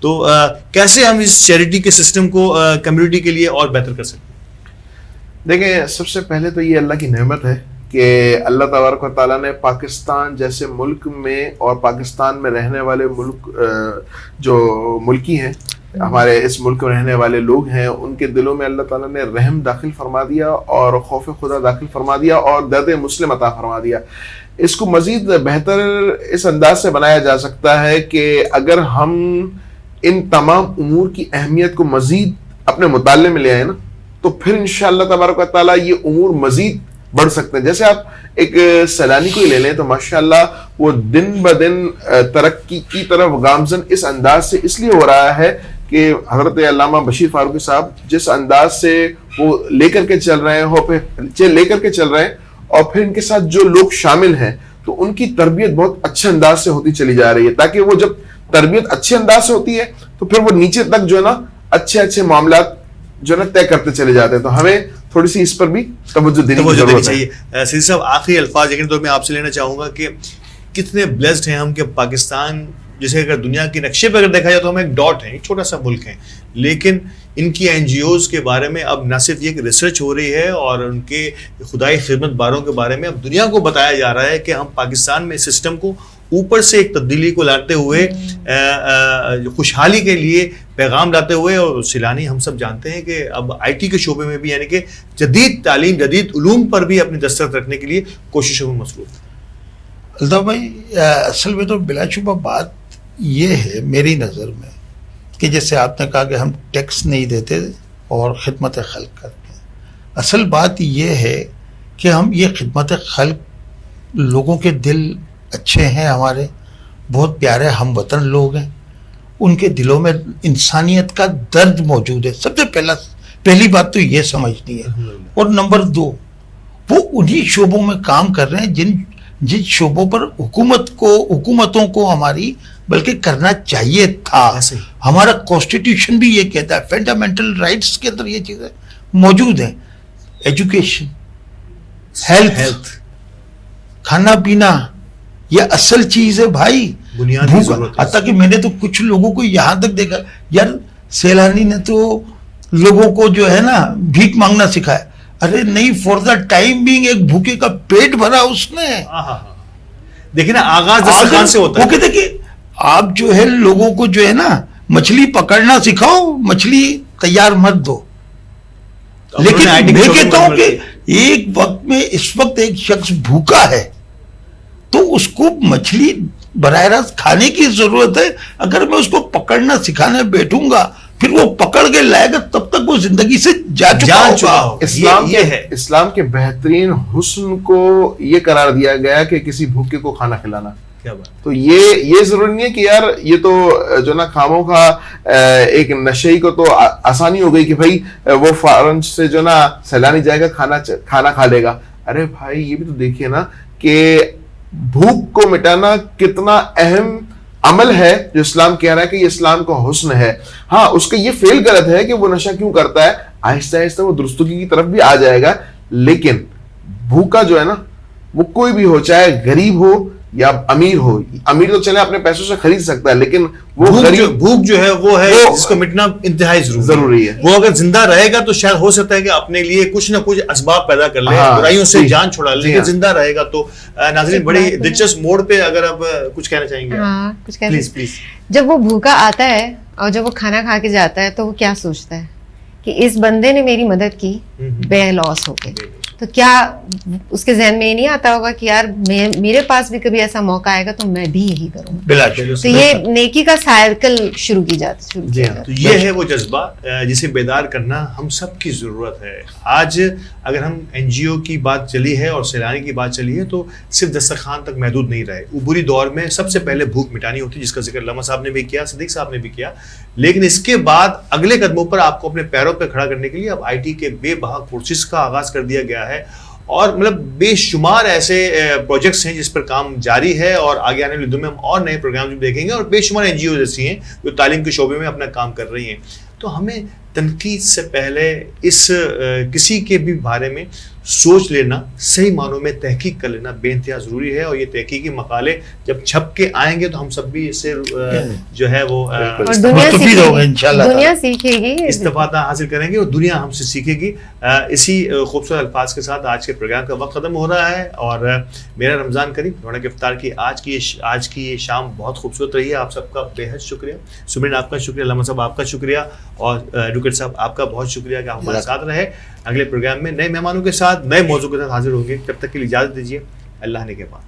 تو کیسے ہم اس چیریٹی کے سسٹم کو کمیونٹی کے لیے اور بہتر کر سکتے ہیں؟ دیکھیں, سب سے پہلے تو یہ اللہ کی نعمت ہے کہ اللہ تبارک و تعالیٰ نے پاکستان جیسے ملک میں اور پاکستان میں رہنے والے ملک جو ملکی ہیں, ہمارے اس ملک میں رہنے والے لوگ ہیں, ان کے دلوں میں اللہ تعالیٰ نے رحم داخل فرما دیا اور خوف خدا داخل فرما دیا اور درد مسلم عطا فرما دیا. اس کو مزید بہتر اس انداز سے بنایا جا سکتا ہے کہ اگر ہم ان تمام امور کی اہمیت کو مزید اپنے مطالعے میں لے آئے نا, تو پھر انشاءاللہ تبارک و تعالیٰ یہ امور مزید بڑھ سکتے ہیں. جیسے آپ ایک سیلانی کو ہی لے لیں تو ماشاءاللہ وہ دن بدن ترقی کی طرف گامزن اس انداز سے اس لیے ہو رہا ہے کہ حضرت علامہ بشیر فاروقی صاحب جس انداز سے وہ لے کر کے چل رہے ہیں اور پھر ان کے ساتھ جو لوگ شامل ہیں تو ان کی تربیت بہت اچھے انداز سے ہوتی چلی جا رہی ہے, تاکہ وہ جب تربیت اچھے انداز سے ہوتی ہے تو پھر وہ نیچے تک جو ہے نا اچھے معاملات جو ہے نا طے کرتے چلے جاتے ہیں. تو ہمیں تھوڑی سی اس پر بھی توجہ دینی چاہیے. سید صاحب, آخری الفاظ یقینی طور میں آپ سے لینا چاہوں گا کہ کتنے بلیسڈ ہیں ہم کہ پاکستان جسے اگر دنیا کے نقشے پہ اگر دیکھا جائے تو ہم ایک ڈاٹ ہیں, ایک چھوٹا سا ملک ہے, لیکن ان کی این جی اوز کے بارے میں اب نہ صرف یہ کہ ریسرچ ہو رہی ہے اور ان کے خدائی خدمت باروں کے بارے میں اب دنیا کو بتایا جا رہا ہے کہ ہم پاکستان میں سسٹم کو اوپر سے ایک تبدیلی کو لاتے ہوئے خوشحالی کے لیے پیغام لاتے ہوئے, اور سیلانی ہم سب جانتے ہیں کہ اب آئی ٹی کے شعبے میں بھی یعنی کہ جدید تعلیم جدید علوم پر بھی اپنی دسترس رکھنے کے لیے کوششوں میں مصروف ہے. الطاف بھائی, اصل میں تو بلا شبہ بات یہ ہے میری نظر میں کہ جیسے آپ نے کہا کہ ہم ٹیکس نہیں دیتے اور خدمت خلق کرتے ہیں, اصل بات یہ ہے کہ ہم یہ خدمت خلق, لوگوں کے دل اچھے ہیں, ہمارے بہت پیارے ہم وطن لوگ ہیں, ان کے دلوں میں انسانیت کا درد موجود ہے. سب سے پہلی بات تو یہ سمجھنی ہے. اور نمبر 2, وہ انہی شعبوں میں کام کر رہے ہیں جن شعبوں پر حکومتوں کو ہماری بلکہ کرنا چاہیے تھا. ہمارا کانسٹیٹیوشن بھی یہ کہتا ہے, فنڈامنٹل رائٹس کے اندر یہ چیزیں موجود ہیں. ایجوکیشن, ہیلتھ, کھانا پینا, یہ اصل چیز ہے بھائی, بنیادی ضرورت. حتیٰ کہ میں نے تو کچھ لوگوں کو یہاں تک دیکھا, یار سیلانی نے تو لوگوں کو جو ہے نا بھیک مانگنا سکھایا. ارے نہیں, فور دا ٹائم بینگ ایک بھوکے کا پیٹ بھرا اس نے, دیکھیں نا آغاز دسترخوان سے ہوتا وہ ہے. کہتے ہیں کہ آپ جو ہے لوگوں کو جو ہے نا مچھلی پکڑنا سکھاؤ, مچھلی تیار مت دو. لیکن میں کہتا ہوں کہ ایک وقت میں اس وقت ایک شخص بھوکا ہے تو اس کو مچھلی براہ راست کھانے کی ضرورت ہے. اگر میں اس کو پکڑنا سکھانے بیٹھوں گا پھر وہ پکڑ کے لائے گا تب تک وہ زندگی سے جا چکا ہوگا. اسلام کے بہترین حسن کو یہ قرار دیا گیا کہ کسی بھوکے کو کھانا کھلانا. تو یہ ضروری نہیں ہے کہ یار یہ تو جو نا کھاموں کا ایک نشئی کو تو آسانی ہو گئی کہ بھائی وہ فارن سے جو نا سیلانی جائے گا کھانا کھا لے گا. ارے بھائی یہ بھی تو دیکھیے نا کہ بھوک کو مٹانا کتنا اہم عمل ہے جو اسلام کہہ رہا ہے کہ یہ اسلام کا حسن ہے. ہاں اس کا یہ فیل غلط ہے کہ وہ نشہ کیوں کرتا ہے, آہستہ آہستہ وہ درستگی کی طرف بھی آ جائے گا. لیکن بھوکا جو ہے نا وہ کوئی بھی ہو, چاہے غریب ہو یا امیر ہو. امیر تو چلے اپنے پیسوں سے خرید سکتا ہے لیکن وہ بھوک جو ہے وہ ہے جس کو مٹنا انتہائی ضروری ہے. وہ اگر زندہ رہے گا تو شاید ہو سکتا ہے کہ اپنے لیے کچھ نہ کچھ اسباب پیدا کر لے, برائیوں سے جان چھڑا لے, لیکن زندہ رہے گا تو. ناظرین بڑی دلچسپ موڑ پہ اگر آپ کچھ کہنا چاہیں گے. ہاں کچھ پلیز پلیز. جب وہ بھوکا آتا ہے اور جب وہ کھانا کھا کے جاتا ہے تو وہ کیا سوچتا ہے کہ اس بندے نے میری مدد کی, بے لوس ہو کے. تو کیا اس کے ذہن میں یہ نہیں آتا ہوگا کہ یار میرے پاس بھی کبھی ایسا موقع آئے گا تو میں بھی یہی کروں گا. تو یہ نیکی کا سائیکل شروع کی جاتی ہے. تو یہ ہے وہ جذبہ جسے بیدار کرنا ہم سب کی ضرورت ہے. آج اگر ہم این جی او کی بات چلی ہے اور سیلانی کی بات چلی ہے تو صرف دسترخوان تک محدود نہیں رہے. عبوری دور میں سب سے پہلے بھوک مٹانی ہوتی ہے جس کا ذکر علامہ صاحب نے بھی کیا, صدیق صاحب نے بھی کیا. لیکن اس کے بعد اگلے قدموں پر آپ کو اپنے پیروں پہ کھڑا کرنے کے لیے اب آئی ٹی کے بے بہا کورسز کا آغاز کر دیا گیا ہے اور مطلب بے شمار ایسے پروجیکٹس ہیں جس پر کام جاری ہے اور آگے آنے والے دنوں میں ہم اور نئے پروگرام بھی دیکھیں گے اور بے شمار این جی اوز ایسی ہیں جو تعلیم کے شعبے میں اپنا کام کر رہی ہیں. تو ہمیں تنقید سے پہلے اس کسی کے بھی بارے میں سوچ لینا, صحیح معنوں میں تحقیق کر لینا بے انتہا ضروری ہے. اور یہ تحقیقی مقالے جب چھپ کے آئیں گے تو ہم سب بھی اس سے جو ہے وہ دنیا سیکھے گی, استفادہ حاصل کریں گے اور دنیا ہم سے سیکھے گی. اسی خوبصورت الفاظ کے ساتھ آج کے پروگرام کا وقت ختم ہو رہا ہے اور میرا رمضان کریم رونق افطار کی آج کی یہ شام بہت خوبصورت رہی ہے. آپ سب کا بے حد شکریہ. سمرین آپ کا شکریہ, علامہ صاحب آپ کا شکریہ اور ایڈوکیٹ صاحب آپ کا بہت شکریہ کہ آپ ہمارے ساتھ رہے. اگلے پروگرام میں نئے مہمانوں کے ساتھ نئے موضوع کے ساتھ حاضر ہوں گے. تب تک کے لیے اجازت دیجیے. اللہ نے کے بعد.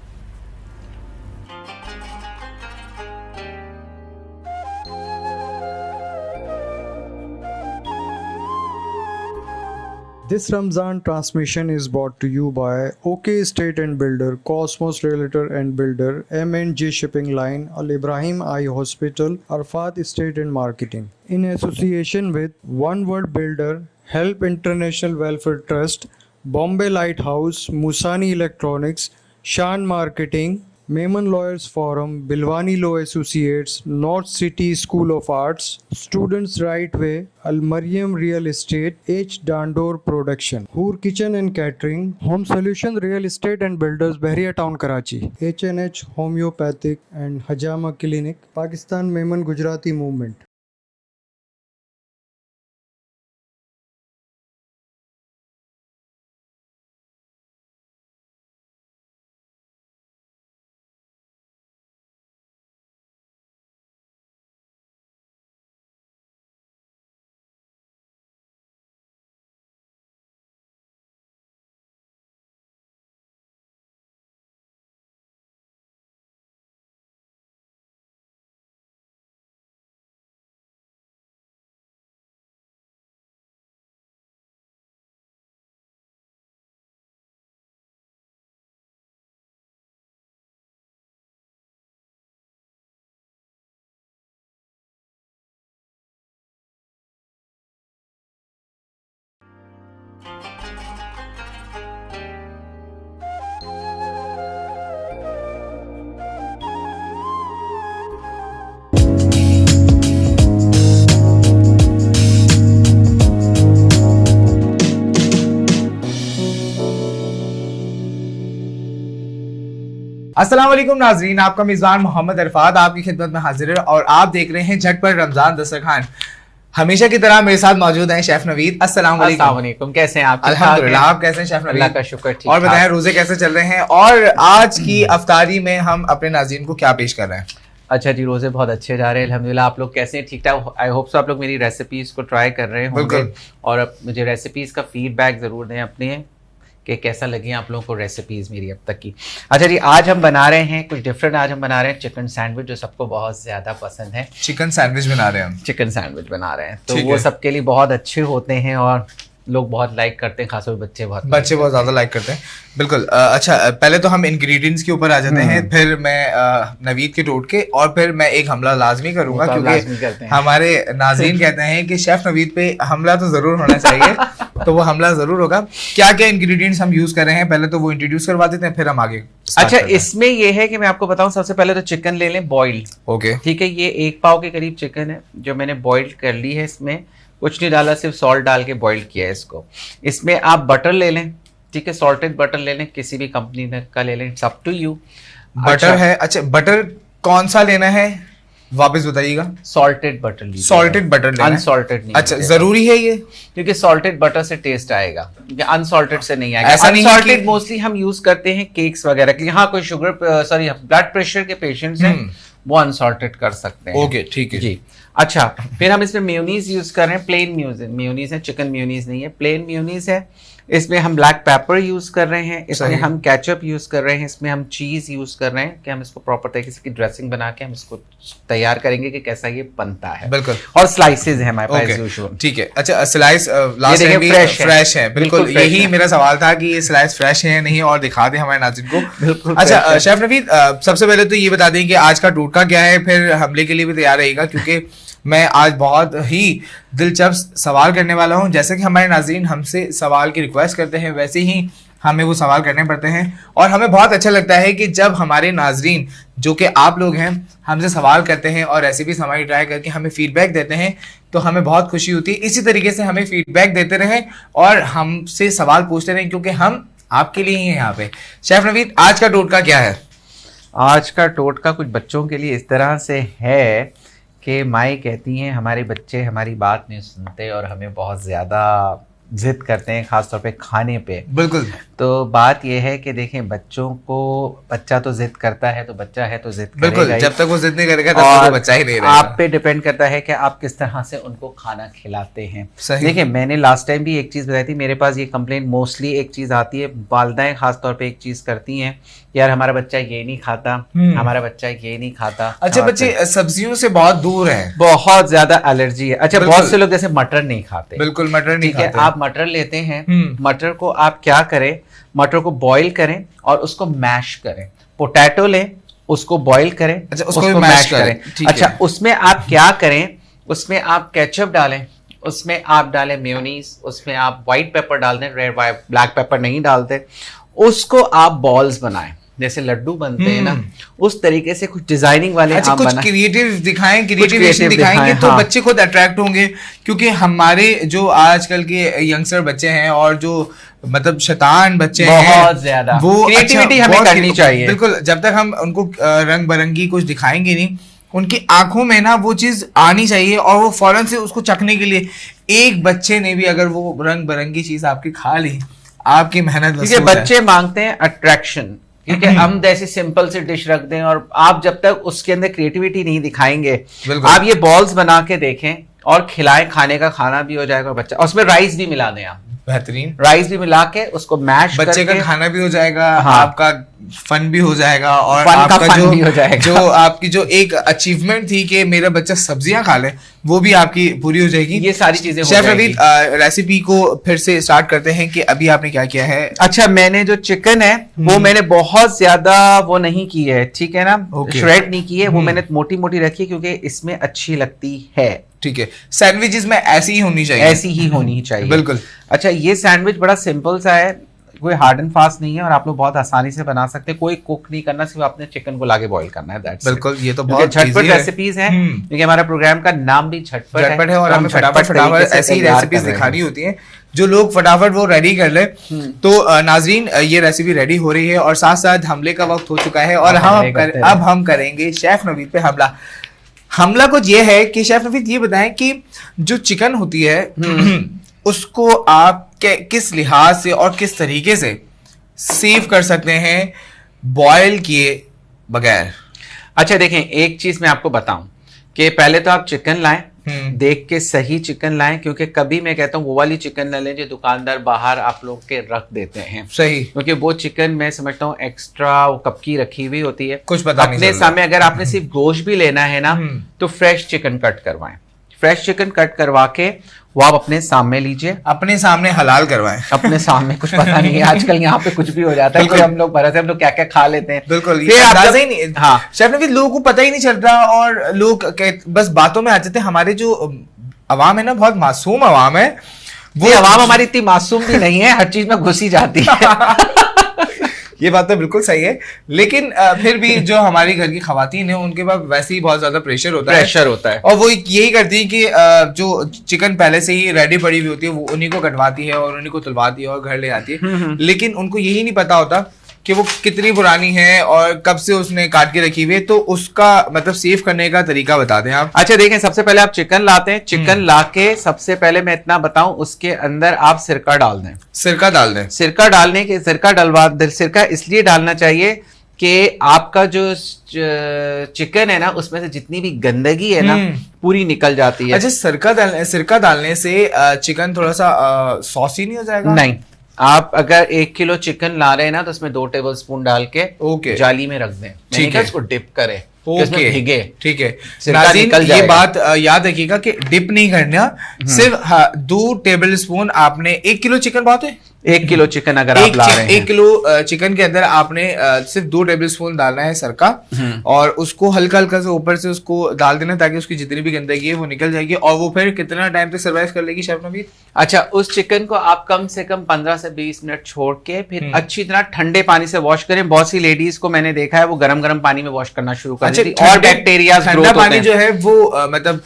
This Ramzan transmission is brought to you by OK Estate and Builder, Cosmos Realtor and Builder, M&J Shipping Line, Al Ibrahim Eye Hospital, Arfat Estate and Marketing. In association with One World Builder, Help International Welfare Trust, Bombay Lighthouse, Musani Electronics, Shan Marketing, Mehman Lawyers Forum, Bilwani Law Associates, North City School of Arts, Students Right Way, Al Maryam Real Estate, H. Dandor Production, Hoor Kitchen and Catering, Home Solution Real Estate and Builders, Bahria Town, Karachi, H&H Homeopathic and Hajama Clinic, Pakistan Mehman Gujarati Movement. السلام علیکم ناظرین, آپ کا میزبان محمد عرفات آپ کی خدمت میں حاضر ہے اور آپ دیکھ رہے ہیں جھٹ پر رمضان دسترخوان. ہمیشہ کی طرح میرے ساتھ موجود ہیں شیف نوید. السلام علیکم. السلام علیکم, کیسے ہیں آپ؟ الحمدللہ, آپ کیسے ہیں شیف نوید؟ اللہ کا شکر, ٹھیک. اور بتائیں روزے کیسے چل رہے ہیں, اور آج کی افطاری میں ہم اپنے ناظرین کو کیا پیش کر رہے ہیں؟ اچھا جی, روزے بہت اچھے جا رہے ہیں الحمدللہ. آپ لوگ کیسے ہیں؟ ٹھیک ٹھاک. آئی ہوپ سو آپ لوگ میری ریسیپیز کو ٹرائی کر رہے ہوں گے, اور مجھے ریسیپیز کا فیڈ بیک ضرور دیں اپنے کہ کیسا لگی آپ لوگوں کو ریسیپیز میری اب تک کی. اچھا جی, آج ہم بنا رہے ہیں کچھ ڈفرینٹ. آج ہم بنا رہے ہیں چکن سینڈوچ, جو سب کو بہت زیادہ پسند ہے. چکن سینڈوچ بنا رہے ہیں ہم. چکن سینڈوچ بنا رہے ہیں, تو وہ سب کے لیے بہت اچھے ہوتے ہیں اور لوگ بہت لائک کرتے ہیں, خاص طور پہ بچے بہت زیادہ لائک کرتے ہیں. بالکل. اچھا, پہلے تو ہم انگریڈینٹس کے اوپر آ جاتے ہیں, پھر میں نوید کے ٹوٹ کے, اور پھر میں ایک حملہ لازمی کروں گا کیونکہ ہمارے ناظرین کہتے ہیں کہ شیف نوید پہ حملہ تو ضرور ہونا چاہیے, تو وہ حملہ ضرور ہوگا. کیا کیا انگریڈینٹس ہم یوز کر رہے ہیں پہلے تو وہ انٹروڈیوس کروا دیتے ہیں, پھر ہم آگے. اچھا, اس میں یہ ہے کہ میں آپ کو بتاؤں, سب سے پہلے تو چکن لے لیں بوائلڈ. اوکے, ٹھیک ہے. یہ 1 پاؤ کے قریب چکن ہے جو میں نے بوائلڈ کر لی ہے. اس میں کچھ نہیں ڈالا, صرف سالٹ ڈال کے بوائلڈ کیا ہے اس کو. اس میں آپ بٹر لے لیں, ٹھیک ہے, سالٹڈ بٹر لے لیں, کسی بھی کمپنی کا لے لیں, it's up to you. Butter ہے. اچھا, بٹر کون سا لینا ہے واپس بتائیے گا؟ سالٹڈ بٹر لیجیے. سالٹڈ بٹر لینا ہے, انسالٹڈ نہیں. اچھا, ضروری ہے یہ؟ کیونکہ سالٹڈ بٹر سے ٹیسٹ آئے گا, کیونکہ انسالٹڈ سے نہیں آئے گا. ایسا نہیں ہے انسالٹڈ موسٹلی ہم یوز کرتے ہیں کیکس وغیرہ کے لیے. ہاں, کوئی شوگر سوری بلڈ پریشر کے پیشنٹس ہیں وہ انسالٹڈ کر سکتے ہیں. اوکے, ٹھیک ہے جی. اچھا, پھر ہم اس میں میونیز یوز کر رہے ہیں, پلین میونیز ہے, چکن میونیز نہیں ہے, پلین میونیز ہے. اس میں ہم بلیک پیپر یوز کر رہے ہیں, اس میں ہم کیچپ یوز کر رہے ہیں, اس میں ہم چیز یوز کر رہے ہیں کہ ہم اس کو پراپر طریقے سے ڈریسنگ بنا کے ہم اس کو تیار کریں گے کہ کیسا یہ بنتا ہے. بالکل. اور سلائسز ہیں ہمارے پاس یوزول. ٹھیک ہے. اچھا, سلائس لاسٹ ٹائم بھی فریش ہے. بالکل, یہی میرا سوال تھا کہ یہ سلائس فریش ہے یا نہیں, اور دکھا دیں ہمارے ناظرین کو. اچھا شیف نوید, سب سے پہلے تو یہ بتا دیں کہ آج کا ٹوٹکا کیا ہے, پھر حملے کے لیے بھی تیار رہے گا, کیونکہ میں آج بہت ہی دلچسپ سوال کرنے والا ہوں. جیسے کہ ہمارے ناظرین ہم سے سوال کی ریکویسٹ کرتے ہیں, ویسے ہی ہمیں وہ سوال کرنے پڑتے ہیں, اور ہمیں بہت اچھا لگتا ہے کہ جب ہمارے ناظرین جو کہ آپ لوگ ہیں ہم سے سوال کرتے ہیں اور ریسیپیز ہماری ٹرائی کر کے ہمیں فیڈ بیک دیتے ہیں, تو ہمیں بہت خوشی ہوتی ہے. اسی طریقے سے ہمیں فیڈ بیک دیتے رہیں اور ہم سے سوال پوچھتے رہیں, کیونکہ ہم آپ کے لیے ہی ہیں یہاں پہ. شیف نوید, آج کا ٹوٹکا کیا ہے؟ آج کا ٹوٹکا کچھ بچوں کے لیے اس طرح سے ہے کہ مائیں کہتی ہیں ہمارے بچے ہماری بات نہیں سنتے اور ہمیں بہت زیادہ ضد کرتے ہیں, خاص طور پہ کھانے پہ. بالکل. تو بات یہ ہے کہ دیکھیں, بچوں کو بچہ تو ضد کرتا ہے تو بچہ ہے تو ضد کرے گا. بالکل, جب تک وہ ضد نہیں کرے گا تب تک وہ بچہ ہی نہیں رہے گا. آپ پہ ڈیپینڈ کرتا ہے کہ آپ کس طرح سے ان کو کھانا کھلاتے ہیں. دیکھیں, میں نے لاسٹ ٹائم بھی ایک چیز بتائی تھی, میرے پاس یہ کمپلین موسٹلی ایک چیز آتی ہے, والدائیں خاص طور پہ ایک چیز کرتی ہیں, یار ہمارا بچہ یہ نہیں کھاتا, ہمارا بچہ یہ نہیں کھاتا. اچھا, بچے سبزیوں سے بہت دور ہیں, بہت زیادہ الرجی ہے. اچھا, بہت سے لوگ جیسے مٹر نہیں کھاتے. بالکل, مٹر نہیں کھاتے. آپ مٹر لیتے ہیں, مٹر کو آپ کیا کریں, مٹر کو بوائل کریں اور اس کو میش کریں. پوٹیٹو لیں, اس کو بوائل کریں, اس کو میش کریں. اچھا, اس میں آپ کیا کریں, اس میں آپ کیچپ ڈالیں, اس میں آپ ڈالیں میونیز, اس میں آپ وائٹ پیپر ڈال دیں, ریڈ بلیک پیپر نہیں ڈالتے. اس کو آپ بالز بنائیں, جیسے لڈو بنتے ہیں نا, اس طریقے سے کچھ ڈیزائننگ والے آپ بنائیں. کچھ کریٹو دکھائیں, کریٹیویشن دکھائیں گے تو بچے خود اٹریکٹ ہوں گے, کیونکہ ہمارے جو آج کل کے ینگسٹر بچے ہیں اور جو مطلب شیطان بچے ہیں بہت زیادہ, وہ کریٹیوٹی ہمیں کرنی چاہیے. بالکل, جب تک ہم ان کو رنگ برنگی کچھ دکھائیں گے نہیں, ان کی آنکھوں میں نا وہ چیز آنی چاہیے, اور وہ فوراً سے اس کو چکھنے کے لیے, ایک بچے نے بھی اگر وہ رنگ برنگی چیز آپ کی کھا لی, آپ کی محنت. کیونکہ بچے مانگتے ہیں اٹریکشن, کیونکہ ہم جیسی سمپل سی ڈش رکھ دیں, اور آپ جب تک اس کے اندر کریٹیوٹی نہیں دکھائیں گے, آپ یہ بالز بنا کے دیکھیں اور کھلائیں, کھانے کا کھانا بھی ہو جائے گا بچہ, اور اس میں رائس بھی ملا دیں, آپ بہترین رائس بھی ملا کے اس کو میش, بچے کا کھانا بھی ہو جائے گا, آپ کا فن بھی ہو جائے گا, اور آپ کا جو آپ کی جو ایک اچیومنٹ تھی کہ میرا بچہ سبزیاں کھا لے, وہ بھی آپ کی پوری ہو جائے گی. یہ ساری چیزیں. شیف نوید, ریسیپی کو پھر سے اسٹارٹ کرتے ہیں کہ ابھی آپ نے کیا کیا ہے. اچھا, میں نے جو چکن ہے وہ میں نے بہت زیادہ وہ نہیں کی ہے, ٹھیک ہے نا, شریڈ نہیں کی ہے, وہ میں نے موٹی موٹی رکھی کیونکہ اس میں اچھی لگتی ہے. ٹھیک ہے, سینڈوچز میں ایسی ہی ہونی چاہیے, ایسی ہی ہونی چاہیے. بالکل. اچھا, یہ سینڈوچ بڑا سمپل سا ہے, کوئی ہارڈ اینڈ فاسٹ نہیں ہے, اور آپ لوگ بہت آسانی سے بنا سکتے ہیں. کوئی کوک نہیں کرنا, صرف آپ نے چکن کو لاگے بوائل کرنا ہے. بالکل, یہ تو بہت جھٹپٹ ریسیپیز ہیں, کیونکہ ہمارا پروگرام کا نام بھی جھٹپٹ ہے, اور ہمیں فٹافٹ ایسی ریسیپیز دکھانی ہوتی ہیں جو لوگ فٹافٹ وہ ریڈی کر لیں. تو ناظرین, یہ ریسیپی ریڈی ہو رہی ہے, اور ساتھ ساتھ حملے کا وقت ہو چکا ہے, اور اب ہم کریں گے شیف نوید پہ حملہ. حملہ کچھ یہ ہے کہ شیف نوید یہ بتائیں کہ جو چکن ہوتی ہے اس کو آپ کس لحاظ سے اور کس طریقے سے سیو کر سکتے ہیں بوائل کیے بغیر؟ اچھا دیکھیں ایک چیز میں آپ کو بتاؤں کہ پہلے تو آپ چکن لائیں, دیکھ کے صحیح چکن لائیں, کیونکہ کبھی میں کہتا ہوں وہ والی چکن نہ لیں جو دکاندار باہر آپ لوگ کے رکھ دیتے ہیں. صحیح, کیونکہ وہ چکن میں سمجھتا ہوں ایکسٹرا وہ کب کی رکھی ہوئی ہوتی ہے, کچھ پتا نہیں. اپنے سامنے اگر آپ نے صرف گوشت بھی لینا ہے نا تو فریش چکن کٹ کروائیں, فریش چکن کٹ کروا کے وہ آپ اپنے سامنے لیجئے, اپنے سامنے حلال کروائیں. اپنے سامنے کچھ پتا نہیں ہے آج کل یہاں پہ کچھ بھی ہو جاتا ہے, ہم لوگ بھرت ہم لوگ کیا کیا کھا لیتے ہیں. بالکل, پھر اندازہ ہی نہیں. ہاں شیف نوید, لوگوں کو پتہ ہی نہیں چل رہا اور لوگ بس باتوں میں آ جاتے ہیں. ہمارے جو عوام ہے نا بہت معصوم عوام ہے, وہ عوام ہماری اتنی معصوم بھی نہیں ہے, ہر چیز میں گھسی جاتی ہے. یہ بات تو بالکل صحیح ہے, لیکن پھر بھی جو ہماری گھر کی خواتین ہیں ان کے پاس ویسے ہی بہت زیادہ پریشر ہوتا ہے اور وہ یہی کرتی ہیں کہ جو چکن پہلے سے ہی ریڈی پڑی ہوئی ہوتی ہے وہ انہیں کو کٹواتی ہے اور انہیں کو تلواتی ہے اور گھر لے آتی ہے, لیکن ان کو یہی نہیں پتا ہوتا کہ وہ کتنی پرانی ہے اور کب سے اس نے کاٹ کے رکھی ہوئی ہے. تو اس کا مطلب سیو کرنے کا طریقہ بتا دیں آپ. اچھا دیکھیں, سب سے پہلے آپ چکن لاتے ہیں, چکن لا کے سب سے پہلے میں اتنا بتاؤں اس کے اندر آپ سرکہ ڈال دیں. سرکہ ڈال دیں. سرکہ ڈالنے کے سرکہ اس لیے ڈالنا چاہیے کہ آپ کا جو چکن ہے نا اس میں سے جتنی بھی گندگی ہے نا پوری نکل جاتی ہے. اچھا, سرکہ ڈالنے سے چکن تھوڑا سا سوسی نہیں ہو جائے گا؟ نہیں, آپ اگر 1 کلو چکن لا رہے ہیں نا تو اس میں 2 ٹیبل سپون ڈال کے جالی میں رکھ دیں, ٹھیک ہے, اس کو ڈپ کرے, بھیگے. ٹھیک ہے ناظرین, یہ بات یاد رکھیے گا کہ ڈپ نہیں کرنا, صرف 2 ٹیبل سپون آپ نے 1 کلو چکن بہت ہے, 1 کلو چکن اگر آپ لا رہے ہیں 1 کلو چکن کے اندر آپ نے صرف 2 ٹیبل سپون ڈالنا ہے سرکہ, اور اس کو ہلکا ہلکا سے اوپر سے اس کو ڈال دینا تاکہ اس کی جتنی بھی گندگی ہے وہ نکل جائے گی. اور وہ پھر کتنا ٹائم تک سروائیو کر لے گی شیف نوید؟ اچھا, اس چکن کو آپ کم سے کم 15 سے 20 منٹ چھوڑ کے پھر اچھی طرح ٹھنڈے پانی سے واش کریں. بہت سی لیڈیز کو میں نے دیکھا ہے وہ گرم پانی میں واش کرنا شروع کر دیتی اور بیکٹیریاز گروتھ ہوتے ہیں. پانی جو ہے وہ مطلب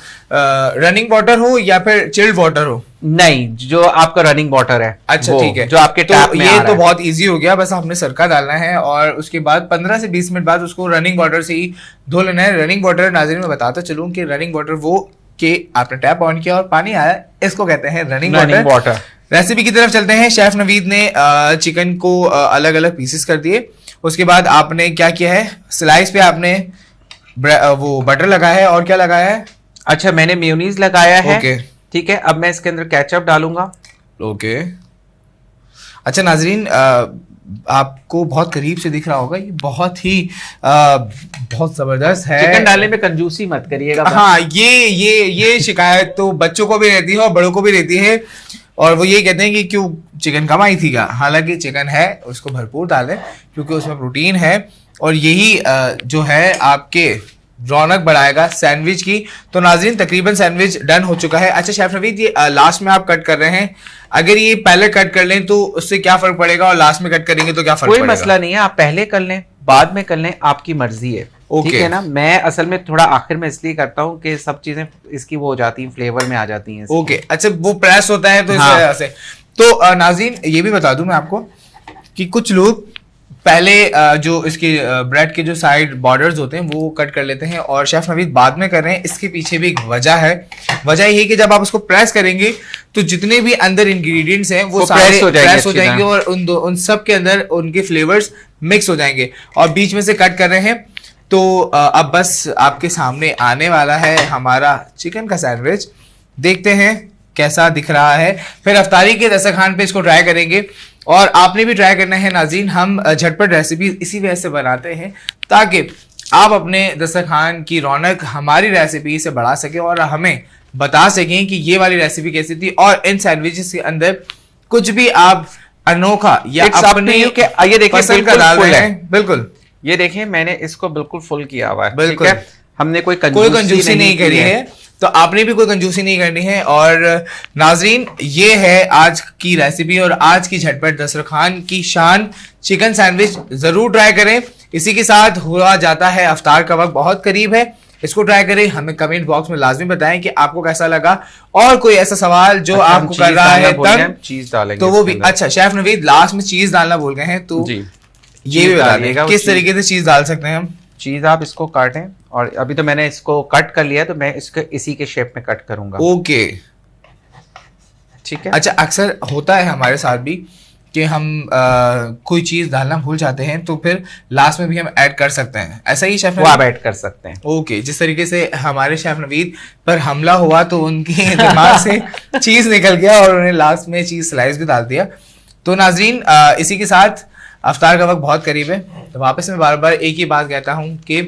رننگ واٹر ہو یا پھر چلڈ واٹر ہو؟ نہیں, جو آپ کا رننگ واٹر ہے. اچھا ٹھیک ہے, جو آپ کے ٹیپ میں یہ تو بہت ایزی ہو گیا, بس آپ نے سرکہ ڈالنا ہے اور اس کے بعد 15 سے 20 منٹ بعد اس کو رننگ واٹر سے ہی دھو لینا ہے. رننگ واٹر ناظرین میں بتاتا چلوں کہ رننگ واٹر وہ کہ آپ نے ٹیپ آن کیا اور پانی آیا, اس کو کہتے ہیں رننگ واٹر. ریسیپی کی طرف چلتے ہیں. شیف نوید نے چکن کو الگ الگ پیسز کر دیے, اس کے بعد آپ نے کیا کیا ہے, سلائس پہ آپ نے وہ بٹر لگایا ہے اور کیا لگایا ہے؟ اچھا, میں نے میونیز لگایا ہے. اوکے ٹھیک ہے, اب میں اس کے اندر کیچپ ڈالوں گا. اوکے. اچھا ناظرین, آپ کو بہت قریب سے دکھ رہا ہوگا, یہ بہت ہی بہت زبردست ہے. چکن ڈالنے میں کنجوسی مت کریے گا. ہاں, یہ شکایت تو بچوں کو بھی رہتی ہے اور بڑوں کو بھی رہتی ہے, اور وہ یہ کہتے ہیں کہ کیوں چکن کم آئی تھی گا. حالانکہ چکن ہے اس کو بھرپور ڈالیں کیونکہ اس میں پروٹین ہے, اور یہی جو ہے آپ کے رونق بڑھائے گا سینڈوچ کی. تو ناظرین تقریباً سینڈوچ ڈن ہو چکا ہے. اچھا شیف نوید, یہ لاسٹ میں آپ کٹ کر رہے ہیں, اگر یہ پہلے کٹ کر لیں تو اس سے کیا فرق پڑے گا, اور لاسٹ میں کٹ کریں گے تو کیا فرق پڑے گا؟ کوئی مسئلہ نہیں ہے, آپ پہلے کر لیں بعد میں کر لیں, آپ کی مرضی ہے. ٹھیک ہے نا, میں اصل میں تھوڑا آخر میں اس لیے کرتا ہوں کہ سب چیزیں اس کی وہ ہو جاتی ہیں, فلیور میں آ جاتی ہیں. اوکے, اچھا وہ پریس ہوتا ہے تو اس وجہ سے. تو ناظرین یہ بھی بتا دوں میں آپ کو کہ کچھ لوگ پہلے جو اس کے بریڈ کے جو سائڈ بارڈرز ہوتے ہیں وہ کٹ کر لیتے ہیں, اور شیف نوید بعد میں کر رہے ہیں. اس کے پیچھے بھی ایک وجہ ہے. وجہ یہ کہ جب آپ اس کو پریس کریں گے تو جتنے بھی اندر انگریڈینٹس ہیں وہ سارے پریس ہو جائیں گے, اور ان سب کے اندر ان کے فلیورز مکس ہو جائیں گے. اور بیچ میں سے کٹ کر رہے ہیں تو اب بس آپ کے سامنے آنے والا ہے ہمارا چکن کا سینڈوچ. دیکھتے ہیں کیسا دکھ رہا ہے, پھر افطاری کے دسترخوان پہ اس کو ٹرائی کریں گے. اور آپ نے بھی ٹرائی کرنا ہے ناظرین. ہم جھٹپٹ ریسیپیز اسی وجہ سے بناتے ہیں تاکہ آپ اپنے دسترخوان کی رونق ہماری ریسیپی سے بڑھا سکیں اور ہمیں بتا سکیں کہ یہ والی ریسیپی کیسی تھی, اور ان سینڈوچز کے اندر کچھ بھی آپ انوکھا یا اپنے یہ دیکھیں ڈال رہے ہیں. بالکل, یہ دیکھیں میں نے اس کو بالکل فل کیا ہوا ہے. بالکل, ہم نے کوئی کنجوسی نہیں کری ہے, تو آپ نے بھی کوئی کنجوسی نہیں کرنی ہے. اور ناظرین یہ ہے آج کی ریسیپی اور آج کی جھٹپٹ دسترخوان کی شان, چکن سینڈوچ ضرور ٹرائی کریں. اسی کے ساتھ ہوا جاتا ہے افطار کا وقت بہت قریب ہے, اس کو ٹرائی کریں. ہمیں کمنٹ باکس میں لازمی بتائیں کہ آپ کو کیسا لگا, اور کوئی ایسا سوال جو آپ کو کر رہا ہے چیز ڈالیں تو وہ بھی. اچھا شیف نوید لاسٹ میں چیز ڈالنا بھول گئے ہیں, تو یہ بھی بتا دیں کس طریقے سے چیز ڈال سکتے ہیں ہم. چیز آپ اس کو کاٹیں اور ابھی تو میں نے اس کو کٹ کر لیا تو میں اس کو اسی کے شیپ میں کٹ کروں گا. اوکے ٹھیک ہے. اچھا اکثر ہوتا ہے ہمارے ساتھ بھی کہ ہم کوئی چیز ڈالنا بھول جاتے ہیں تو پھر لاسٹ میں بھی ہم ایڈ کر سکتے ہیں, ایسا ہی شیف وہ آپ ایڈ کر سکتے ہیں. اوکے, جس طریقے سے ہمارے شیف نوید پر حملہ ہوا تو ان کے دماغ سے چیز نکل گیا اور انہیں لاسٹ میں چیز سلائس بھی ڈال دیا. تو ناظرین اسی کے ساتھ افطار کا وقت بہت قریب ہے, تو واپس میں بار بار ایک ہی بات کہتا ہوں کہ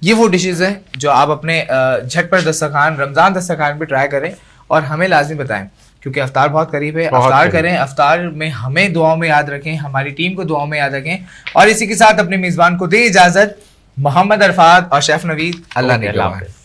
یہ وہ ڈشز ہیں جو آپ اپنے جھٹ پر دسترخوان, رمضان دسترخوان پہ ٹرائی کریں اور ہمیں لازمی بتائیں, کیونکہ افطار بہت قریب ہے. افطار کریں, افطار میں ہمیں دعاؤں میں یاد رکھیں, ہماری ٹیم کو دعاؤں میں یاد رکھیں, اور اسی کے ساتھ اپنے میزبان کو دیں اجازت. محمد عرفات اور شیف نوید, اللہ نگہبان.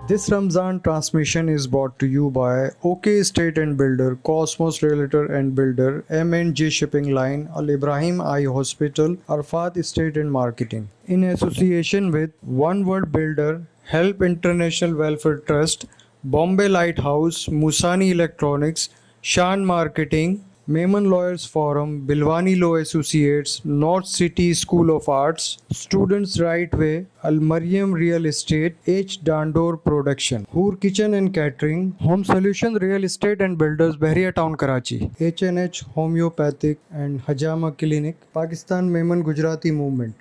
This Ramzan transmission is brought to you by OK Estate and Builder, Cosmos Realtor and Builder, M&J Shipping Line, Al Ibrahim Eye Hospital, Arfat Estate and Marketing. In association with One World Builder, Help International Welfare Trust, Bombay Lighthouse, Musani Electronics, Shan Marketing, Maiman Lawyers Forum, Bilwani Law Associates, North City School of Arts, Students Right Way, Al Mariam Real Estate, H. Dandor Production, Hoor Kitchen and Catering, Home Solution Real Estate and Builders, Bahria Town, Karachi, H&H Homeopathic and Hajama Clinic, Pakistan Maiman Gujarati Movement.